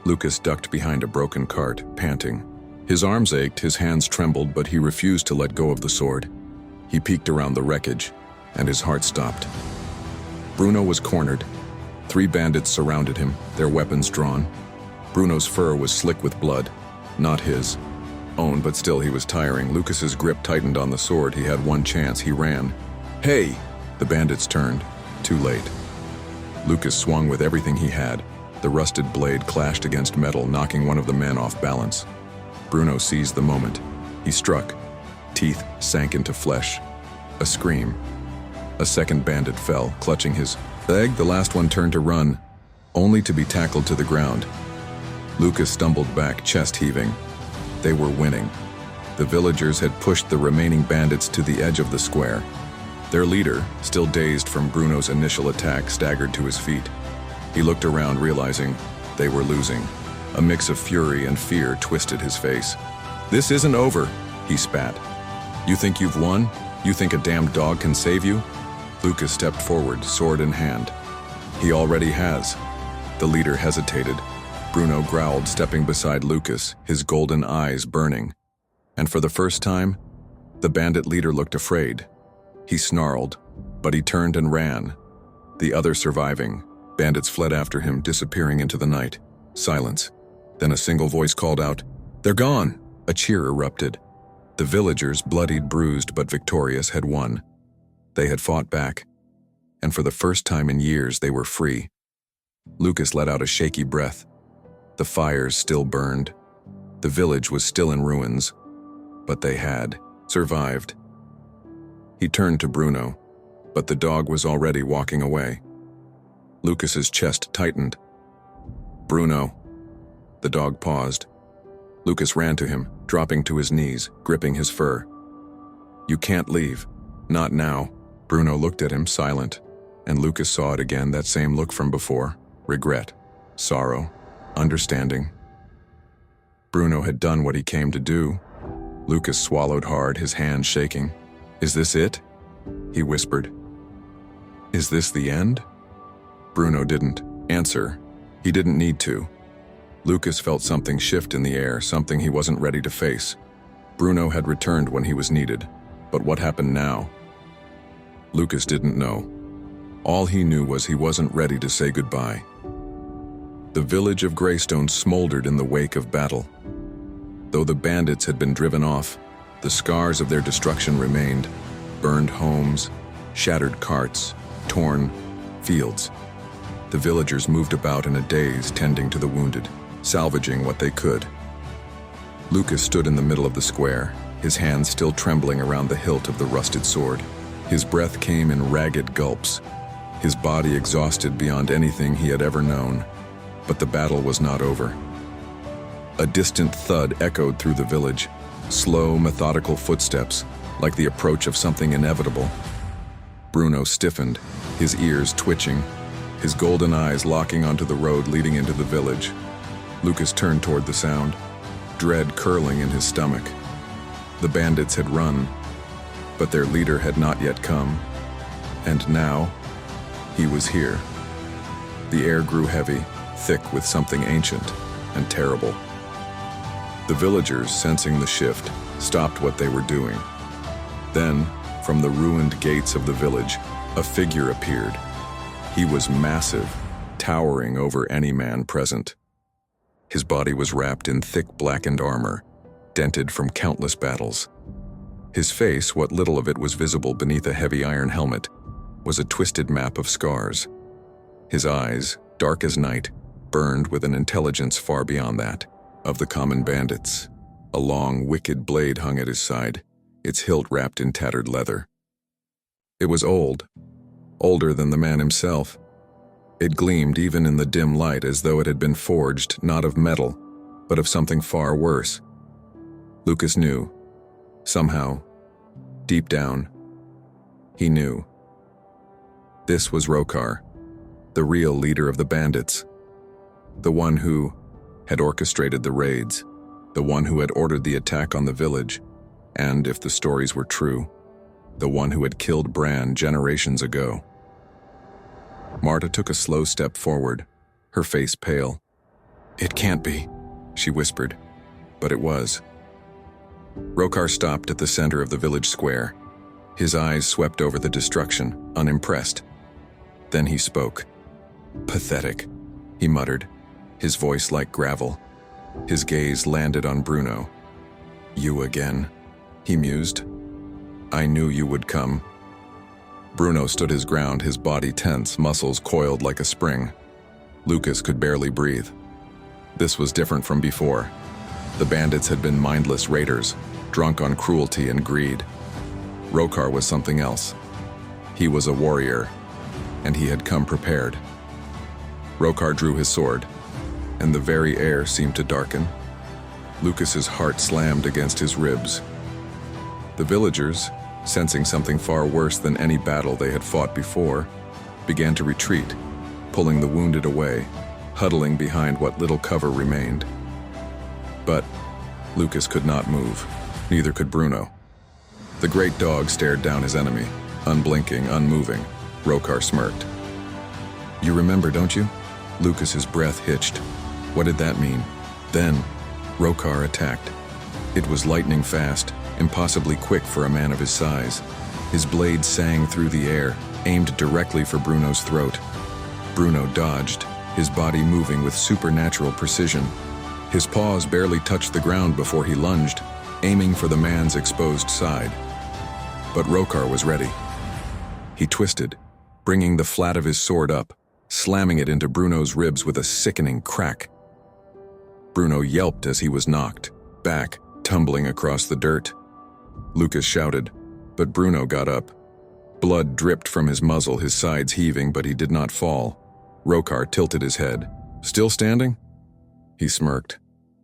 Lucas ducked behind a broken cart, panting. His arms ached, his hands trembled, but he refused to let go of the sword. He peeked around the wreckage, and his heart stopped. Bruno was cornered. 3 bandits surrounded him, their weapons drawn. Bruno's fur was slick with blood, not his own, but still he was tiring. Lucas's grip tightened on the sword. He had one chance. He ran. "Hey!" The bandits turned. Too late. Lucas swung with everything he had. The rusted blade clashed against metal, knocking one of the men off balance. Bruno seized the moment. He struck. Teeth sank into flesh. A scream. A second bandit fell, clutching his leg. The last one turned to run, only to be tackled to the ground. Lucas stumbled back, chest heaving. They were winning. The villagers had pushed the remaining bandits to the edge of the square. Their leader, still dazed from Bruno's initial attack, staggered to his feet. He looked around, realizing they were losing. A mix of fury and fear twisted his face. "This isn't over," he spat. "You think you've won? You think a damn dog can save you?" Lucas stepped forward, sword in hand. "He already has." The leader hesitated. Bruno growled, stepping beside Lucas, his golden eyes burning. And for the first time, the bandit leader looked afraid. He snarled, but he turned and ran. The other surviving bandits fled after him, disappearing into the night. Silence. Then a single voice called out, "They're gone!" A cheer erupted. The villagers, bloodied, bruised, but victorious, had won. They had fought back, and for the first time in years they were free. Lucas let out a shaky breath. The fires still burned. The village was still in ruins, but they had survived. He turned to Bruno, but the dog was already walking away. Lucas's chest tightened. "Bruno." The dog paused. Lucas ran to him, dropping to his knees, gripping his fur. "You can't leave. Not now." Bruno looked at him, silent, and Lucas saw it again, that same look from before. Regret, sorrow, understanding. Bruno had done what he came to do. Lucas swallowed hard, his hands shaking. "Is this it?" he whispered. "Is this the end?" Bruno didn't answer. He didn't need to. Lucas felt something shift in the air, something he wasn't ready to face. Bruno had returned when he was needed, but what happened now? Lucas didn't know. All he knew was he wasn't ready to say goodbye. The village of Greystone smoldered in the wake of battle. Though the bandits had been driven off, the scars of their destruction remained. Burned homes, shattered carts, torn fields. The villagers moved about in a daze, tending to the wounded, salvaging what they could. Lucas stood in the middle of the square, his hands still trembling around the hilt of the rusted sword. His breath came in ragged gulps, his body exhausted beyond anything he had ever known. But the battle was not over. A distant thud echoed through the village, slow, methodical footsteps, like the approach of something inevitable. Bruno stiffened, his ears twitching, his golden eyes locking onto the road leading into the village. Lucas turned toward the sound, dread curling in his stomach. The bandits had run, but their leader had not yet come. And now, he was here. The air grew heavy, thick with something ancient and terrible. The villagers, sensing the shift, stopped what they were doing. Then, from the ruined gates of the village, a figure appeared. He was massive, towering over any man present. His body was wrapped in thick blackened armor, dented from countless battles. His face, what little of it was visible beneath a heavy iron helmet, was a twisted map of scars. His eyes, dark as night, burned with an intelligence far beyond that of the common bandits. A long, wicked blade hung at his side, its hilt wrapped in tattered leather. It was old, older than the man himself. It gleamed even in the dim light as though it had been forged not of metal, but of something far worse. Lucas knew. Somehow, deep down, he knew. This was Rokar, the real leader of the bandits. The one who had orchestrated the raids, the one who had ordered the attack on the village, and, if the stories were true, the one who had killed Bran generations ago. Marta took a slow step forward, her face pale. "It can't be," she whispered, but it was. Rokar stopped at the center of the village square. His eyes swept over the destruction, unimpressed. Then he spoke. "Pathetic," he muttered, his voice like gravel. His gaze landed on Bruno. "You again," he mused. "I knew you would come." Bruno stood his ground, his body tense, muscles coiled like a spring. Lucas could barely breathe. This was different from before. The bandits had been mindless raiders, drunk on cruelty and greed. Rokar was something else. He was a warrior, and he had come prepared. Rokar drew his sword, and the very air seemed to darken. Lucas's heart slammed against his ribs. The villagers, sensing something far worse than any battle they had fought before, began to retreat, pulling the wounded away, huddling behind what little cover remained. But Lucas could not move, neither could Bruno. The great dog stared down his enemy, unblinking, unmoving. Rokar smirked. "You remember, don't you?" Lucas's breath hitched. What did that mean? Then, Rokar attacked. It was lightning fast, impossibly quick for a man of his size. His blade sang through the air, aimed directly for Bruno's throat. Bruno dodged, his body moving with supernatural precision. His paws barely touched the ground before he lunged, aiming for the man's exposed side. But Rokar was ready. He twisted, bringing the flat of his sword up, slamming it into Bruno's ribs with a sickening crack. Bruno yelped as he was knocked back, tumbling across the dirt. Lucas shouted, but Bruno got up. Blood dripped from his muzzle, his sides heaving, but he did not fall. Rokar tilted his head. "Still standing?" He smirked.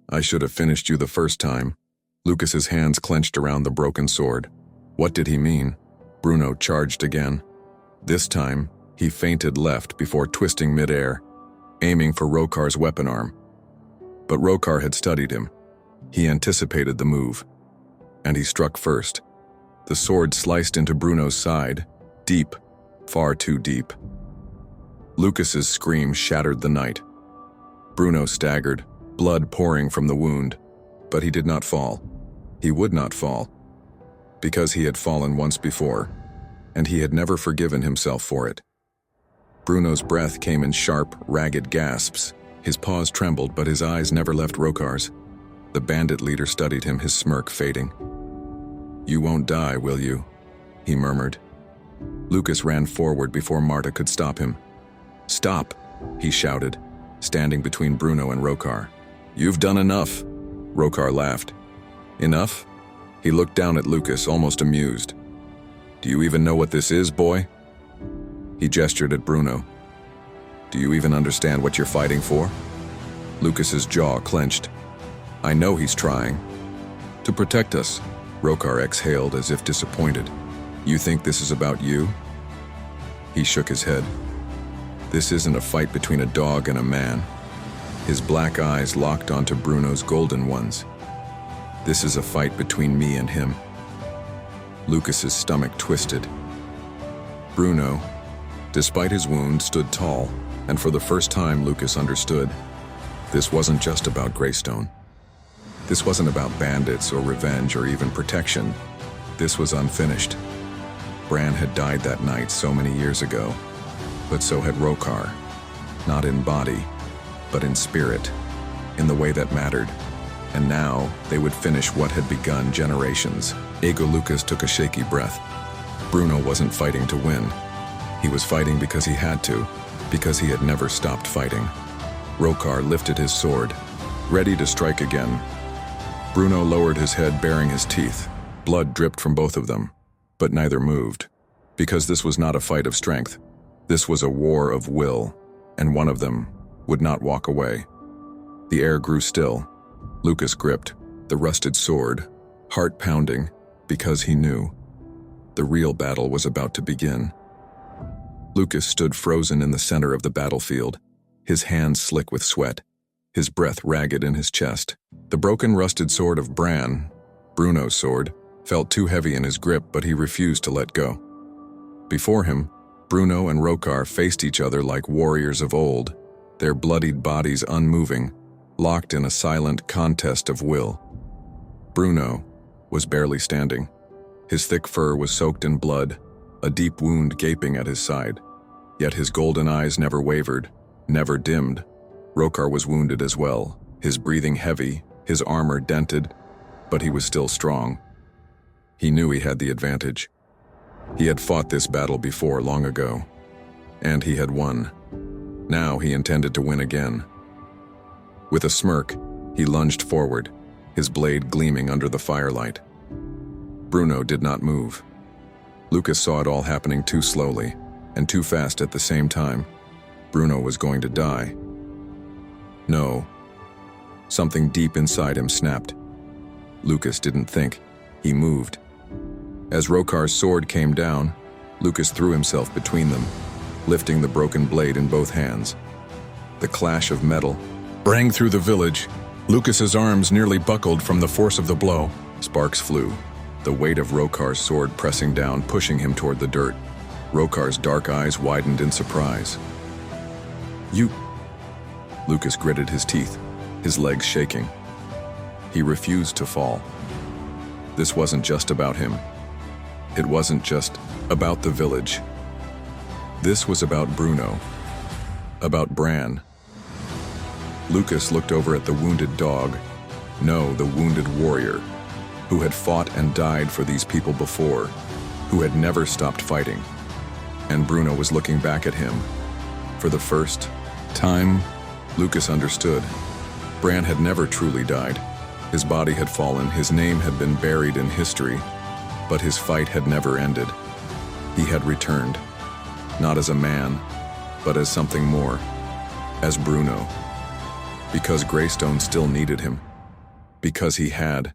"I should have finished you the first time." Lucas's hands clenched around the broken sword. What did he mean? Bruno charged again. This time, he feinted left before twisting midair, aiming for Rokar's weapon arm. But Rokar had studied him. He anticipated the move, and he struck first. The sword sliced into Bruno's side, deep, far too deep. Lucas's scream shattered the night. Bruno staggered, blood pouring from the wound, but he did not fall. He would not fall, because he had fallen once before, and he had never forgiven himself for it. Bruno's breath came in sharp, ragged gasps. His paws trembled, but his eyes never left Rokar's. The bandit leader studied him, his smirk fading. "You won't die, will you?" he murmured. Lucas ran forward before Marta could stop him. "Stop!" he shouted, standing between Bruno and Rokar. "You've done enough!" Rokar laughed. "Enough?" He looked down at Lucas, almost amused. "Do you even know what this is, boy?" He gestured at Bruno. "Do you even understand what you're fighting for?" Lucas's jaw clenched. "I know he's trying. To protect us." Rokar exhaled as if disappointed. "You think this is about you?" He shook his head. "This isn't a fight between a dog and a man." His black eyes locked onto Bruno's golden ones. "This is a fight between me and him." Lucas's stomach twisted. Bruno, despite his wound, stood tall, and for the first time Lucas understood. This wasn't just about Greystone. This wasn't about bandits or revenge or even protection. This was unfinished. Bran had died that night so many years ago, but so had Rokar. Not in body, but in spirit, in the way that mattered. And now, they would finish what had begun generations. Ego Lucas took a shaky breath. Bruno wasn't fighting to win. He was fighting because he had to, because he had never stopped fighting. Rokar lifted his sword, ready to strike again. Bruno lowered his head, baring his teeth. Blood dripped from both of them, but neither moved. Because this was not a fight of strength. This was a war of will, and one of them would not walk away. The air grew still. Lucas gripped the rusted sword, heart pounding, because he knew the real battle was about to begin. Lucas stood frozen in the center of the battlefield, his hands slick with sweat, his breath ragged in his chest. The broken rusted sword of Bran, Bruno's sword, felt too heavy in his grip, but he refused to let go. Before him, Bruno and Rokar faced each other like warriors of old, their bloodied bodies unmoving, locked in a silent contest of will. Bruno was barely standing. His thick fur was soaked in blood, a deep wound gaping at his side. Yet his golden eyes never wavered, never dimmed. Rokar was wounded as well, his breathing heavy, his armor dented, but he was still strong. He knew he had the advantage. He had fought this battle before long ago, and he had won. Now he intended to win again. With a smirk, he lunged forward, his blade gleaming under the firelight. Bruno did not move. Lucas saw it all happening too slowly, and too fast at the same time. Bruno was going to die. No. Something deep inside him snapped. Lucas didn't think. He moved. As Rokar's sword came down, Lucas threw himself between them, lifting the broken blade in both hands. The clash of metal rang through the village. Lucas's arms nearly buckled from the force of the blow. Sparks flew, the weight of Rokar's sword pressing down, pushing him toward the dirt. Rokar's dark eyes widened in surprise. "You..." Lucas gritted his teeth, his legs shaking. He refused to fall. This wasn't just about him. It wasn't just about the village. This was about Bruno, about Bran. Lucas looked over at the wounded dog, no, the wounded warrior, who had fought and died for these people before, who had never stopped fighting. And Bruno was looking back at him. For the first time, Lucas understood. Bran had never truly died. His body had fallen, his name had been buried in history, but his fight had never ended. He had returned, not as a man, but as something more, as Bruno. Because Greystone still needed him. Because he had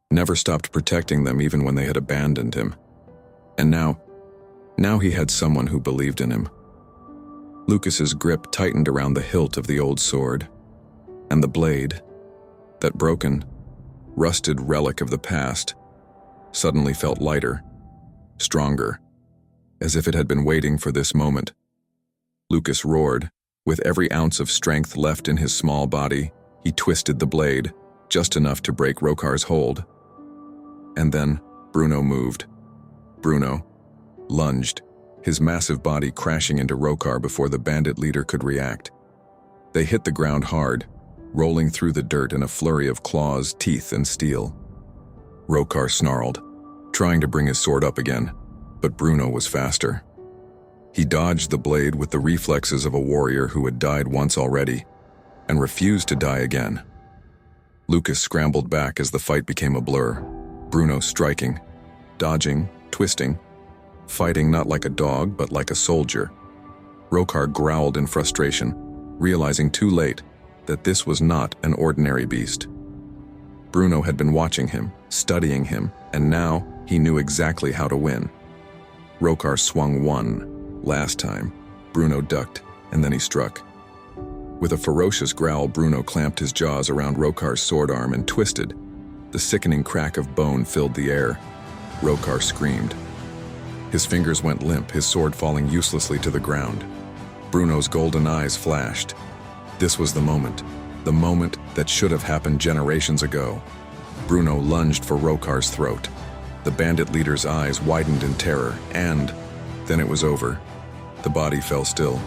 never stopped protecting them even when they had abandoned him. And now he had someone who believed in him. Lucas's grip tightened around the hilt of the old sword, and the blade, that broken, rusted relic of the past, suddenly felt lighter, stronger, as if it had been waiting for this moment. Lucas roared. With every ounce of strength left in his small body, he twisted the blade, just enough to break Rokar's hold. And then Bruno moved. Bruno lunged, his massive body crashing into Rokar before the bandit leader could react. They hit the ground hard, rolling through the dirt in a flurry of claws, teeth, and steel. Rokar snarled, trying to bring his sword up again, but Bruno was faster. He dodged the blade with the reflexes of a warrior who had died once already, and refused to die again. Lucas scrambled back as the fight became a blur, Bruno striking, dodging, twisting, fighting not like a dog but like a soldier. Rokar growled in frustration, realizing too late that this was not an ordinary beast. Bruno had been watching him, studying him, and now he knew exactly how to win. Rokar swung one. Last time, Bruno ducked, and then he struck. With a ferocious growl, Bruno clamped his jaws around Rokar's sword arm and twisted. The sickening crack of bone filled the air. Rokar screamed. His fingers went limp, his sword falling uselessly to the ground. Bruno's golden eyes flashed. This was the moment that should have happened generations ago. Bruno lunged for Rokar's throat. The bandit leader's eyes widened in terror, and then it was over. The body fell still.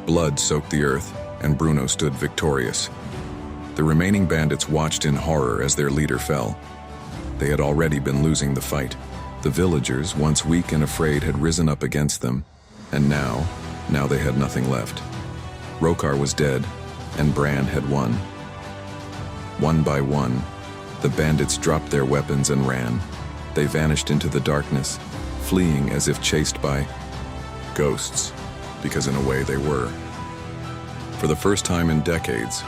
Blood soaked the earth, and Bruno stood victorious. The remaining bandits watched in horror as their leader fell. They had already been losing the fight. The villagers, once weak and afraid, had risen up against them, and now they had nothing left. Rokar was dead, and Bran had won. One by one, the bandits dropped their weapons and ran. They vanished into the darkness, fleeing as if chased by ghosts, because in a way they were. For the first time in decades,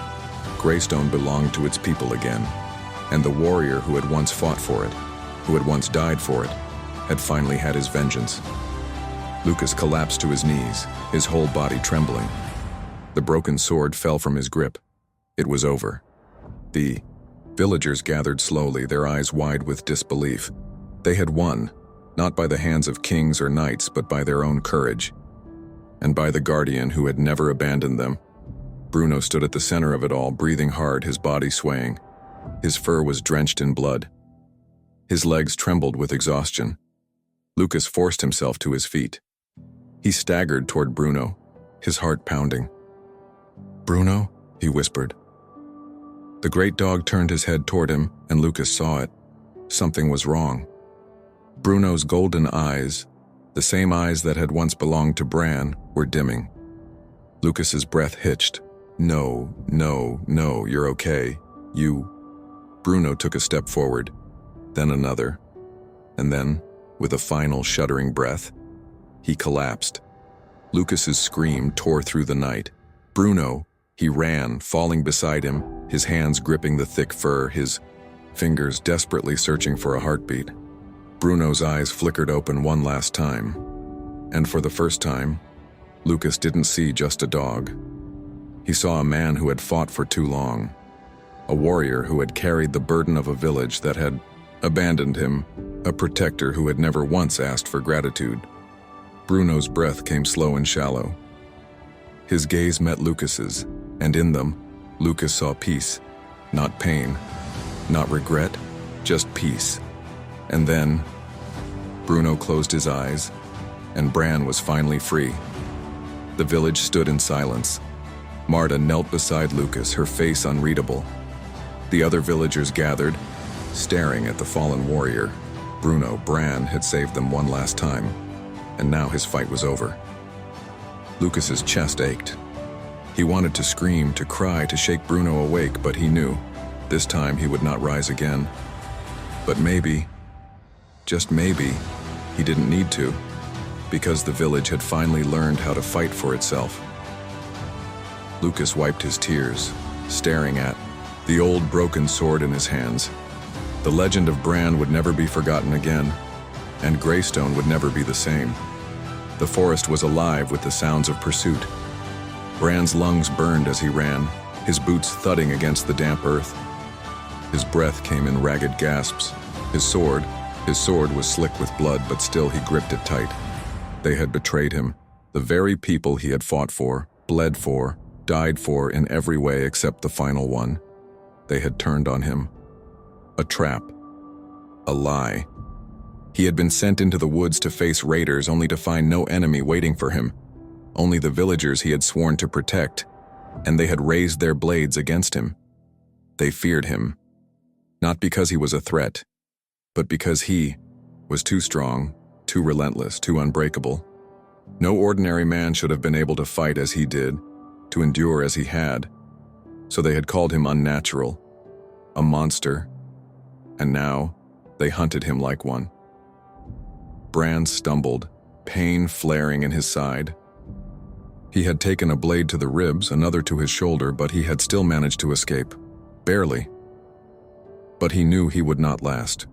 Greystone belonged to its people again, and the warrior who had once fought for it, who had once died for it, had finally had his vengeance. Lucas collapsed to his knees, his whole body trembling. The broken sword fell from his grip. It was over. The villagers gathered slowly, their eyes wide with disbelief. They had won, not by the hands of kings or knights, but by their own courage, and by the guardian who had never abandoned them. Bruno stood at the center of it all, breathing hard, his body swaying. His fur was drenched in blood. His legs trembled with exhaustion. Lucas forced himself to his feet. He staggered toward Bruno, his heart pounding. "Bruno?" he whispered. The great dog turned his head toward him, and Lucas saw it. Something was wrong. Bruno's golden eyes, the same eyes that had once belonged to Bran, were dimming. Lucas's breath hitched. No, you're okay. Bruno took a step forward, then another, and then, with a final shuddering breath, he collapsed. Lucas's scream tore through the night. "Bruno!" He ran, falling beside him, his hands gripping the thick fur, his fingers desperately searching for a heartbeat. Bruno's eyes flickered open one last time, and for the first time, Lucas didn't see just a dog. He saw a man who had fought for too long, a warrior who had carried the burden of a village that had abandoned him, a protector who had never once asked for gratitude. Bruno's breath came slow and shallow. His gaze met Lucas's, and in them, Lucas saw peace, not pain, not regret, just peace. And then, Bruno closed his eyes, and Bran was finally free. The village stood in silence. Marta knelt beside Lucas, her face unreadable. The other villagers gathered, staring at the fallen warrior. Bran had saved them one last time, and now his fight was over. Lucas's chest ached. He wanted to scream, to cry, to shake Bruno awake, but he knew, this time he would not rise again. But maybe, just maybe, he didn't need to, because the village had finally learned how to fight for itself. Lucas wiped his tears, staring at the old broken sword in his hands. The legend of Bran would never be forgotten again, and Greystone would never be the same. The forest was alive with the sounds of pursuit. Bran's lungs burned as he ran, his boots thudding against the damp earth. His breath came in ragged gasps. His sword was slick with blood, but still he gripped it tight. They had betrayed him, the very people he had fought for, bled for, died for in every way except the final one. They had turned on him. A trap. A lie. He had been sent into the woods to face raiders only to find no enemy waiting for him, only the villagers he had sworn to protect, and they had raised their blades against him. They feared him, not because he was a threat, but because he was too strong, too relentless, too unbreakable. No ordinary man should have been able to fight as he did, to endure as he had. So they had called him unnatural, a monster, and now they hunted him like one. Bran stumbled, pain flaring in his side. He had taken a blade to the ribs, another to his shoulder, but he had still managed to escape. Barely. But he knew he would not last.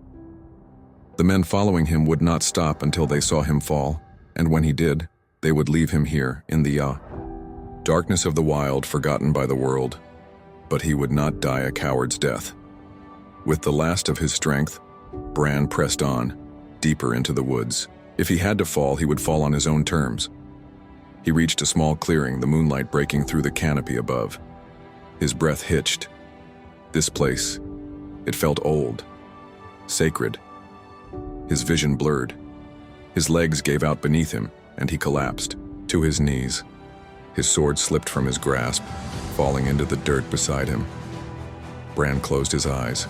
The men following him would not stop until they saw him fall, and when he did, they would leave him here, in the darkness of the wild, forgotten by the world. But he would not die a coward's death. With the last of his strength, Bran pressed on, deeper into the woods. If he had to fall, he would fall on his own terms. He reached a small clearing, the moonlight breaking through the canopy above. His breath hitched. This place, it felt old, sacred. His vision blurred. His legs gave out beneath him, and he collapsed, to his knees. His sword slipped from his grasp, falling into the dirt beside him. Bran closed his eyes.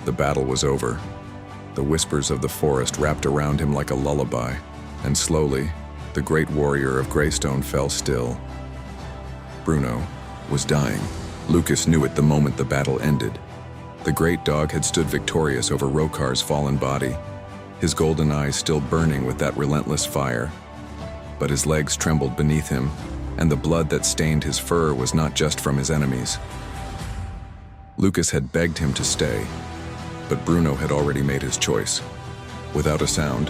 The battle was over. The whispers of the forest wrapped around him like a lullaby, and slowly, the great warrior of Greystone fell still. Bruno was dying. Lucas knew it the moment the battle ended. The great dog had stood victorious over Rokar's fallen body, his golden eyes still burning with that relentless fire. But his legs trembled beneath him, and the blood that stained his fur was not just from his enemies. Lucas had begged him to stay, but Bruno had already made his choice. Without a sound,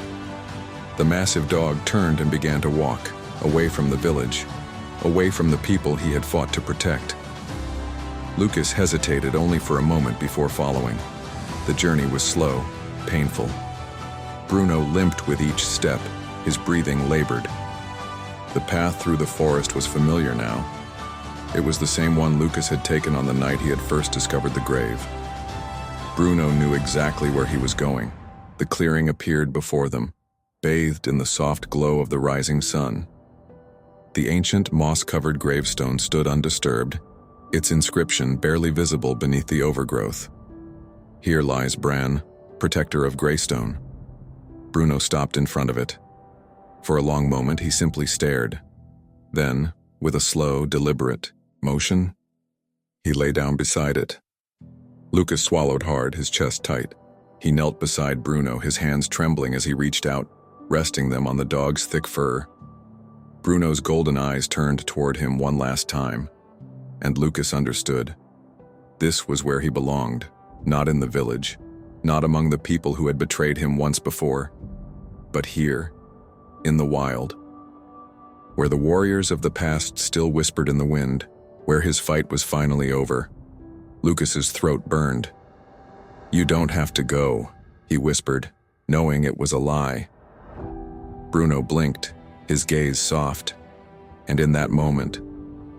the massive dog turned and began to walk, away from the village, away from the people he had fought to protect. Lucas hesitated only for a moment before following. The journey was slow, painful. Bruno limped with each step, his breathing labored. The path through the forest was familiar now. It was the same one Lucas had taken on the night he had first discovered the grave. Bruno knew exactly where he was going. The clearing appeared before them, bathed in the soft glow of the rising sun. The ancient moss-covered gravestone stood undisturbed, its inscription barely visible beneath the overgrowth. Here lies Bran, protector of Greystone. Bruno stopped in front of it. For a long moment he simply stared. Then, with a slow, deliberate motion, he lay down beside it. Lucas swallowed hard, his chest tight. He knelt beside Bruno, his hands trembling as he reached out, resting them on the dog's thick fur. Bruno's golden eyes turned toward him one last time, and Lucas understood. This was where he belonged, not in the village, not among the people who had betrayed him once before, but here, in the wild, where the warriors of the past still whispered in the wind, where his fight was finally over. Lucas's throat burned. "You don't have to go," he whispered, knowing it was a lie. Bruno blinked, his gaze soft, and in that moment,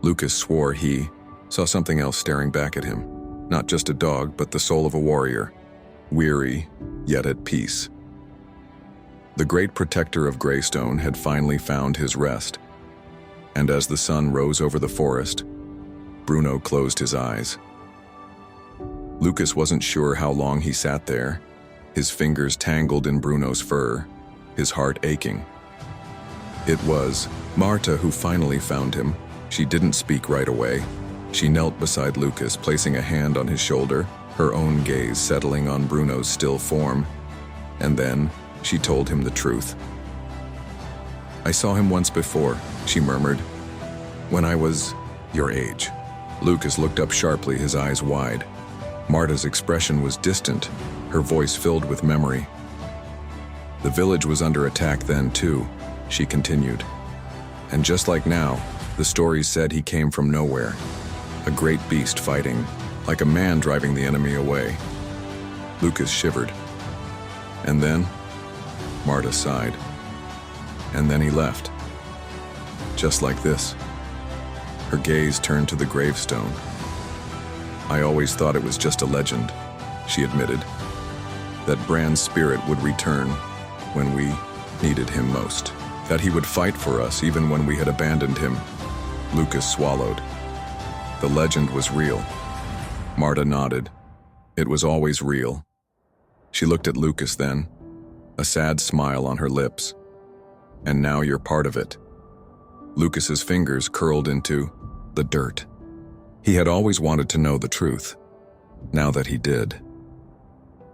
Lucas swore he saw something else staring back at him. Not just a dog, but the soul of a warrior, weary, yet at peace. The great protector of Greystone had finally found his rest, and as the sun rose over the forest, Bruno closed his eyes. Lucas wasn't sure how long he sat there, his fingers tangled in Bruno's fur, his heart aching. It was Marta who finally found him. She didn't speak right away. She knelt beside Lucas, placing a hand on his shoulder, her own gaze settling on Bruno's still form. And then she told him the truth. "I saw him once before," she murmured, "when I was your age." Lucas looked up sharply, his eyes wide. Marta's expression was distant, her voice filled with memory. "The village was under attack then too," she continued. "And just like now, the stories said he came from nowhere. A great beast fighting, like a man driving the enemy away." Lucas shivered. "And then?" Marta sighed. "And then he left. Just like this." Her gaze turned to the gravestone. "I always thought it was just a legend," she admitted. "That Bran's spirit would return when we needed him most. That he would fight for us even when we had abandoned him." Lucas swallowed. "The legend was real." Marta nodded. "It was always real." She looked at Lucas then, a sad smile on her lips. "And now you're part of it." Lucas's fingers curled into the dirt. He had always wanted to know the truth. Now that he did,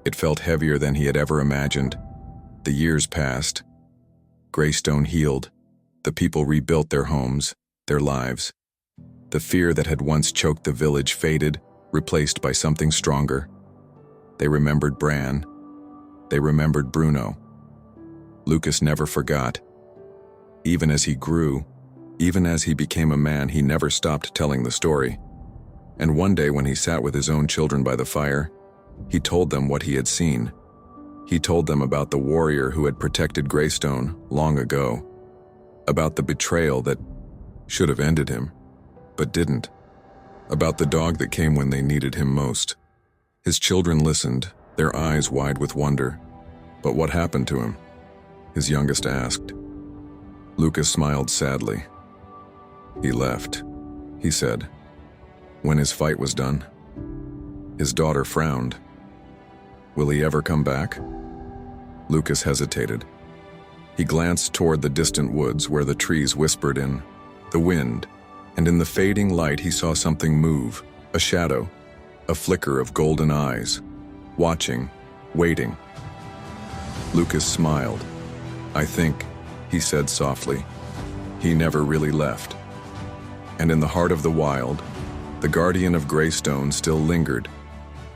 it felt heavier than he had ever imagined. The years passed. Greystone healed. The people rebuilt their homes, their lives. The fear that had once choked the village faded, replaced by something stronger. They remembered Bran. They remembered Bruno. Lucas never forgot. Even as he grew, even as he became a man, he never stopped telling the story. And one day when he sat with his own children by the fire, he told them what he had seen. He told them about the warrior who had protected Greystone long ago, about the betrayal that should have ended him, but didn't, about the dog that came when they needed him most. His children listened, their eyes wide with wonder. "But what happened to him?" his youngest asked. Lucas smiled sadly. "He left," he said, "when his fight was done." His daughter frowned. "Will he ever come back?" Lucas hesitated. He glanced toward the distant woods where the trees whispered in the wind, and in the fading light he saw something move, a shadow, a flicker of golden eyes, watching, waiting. Lucas smiled. "I think," he said softly, "he never really left." And in the heart of the wild, the guardian of Greystone still lingered,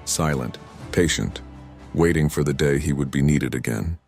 silent, patient, waiting for the day he would be needed again.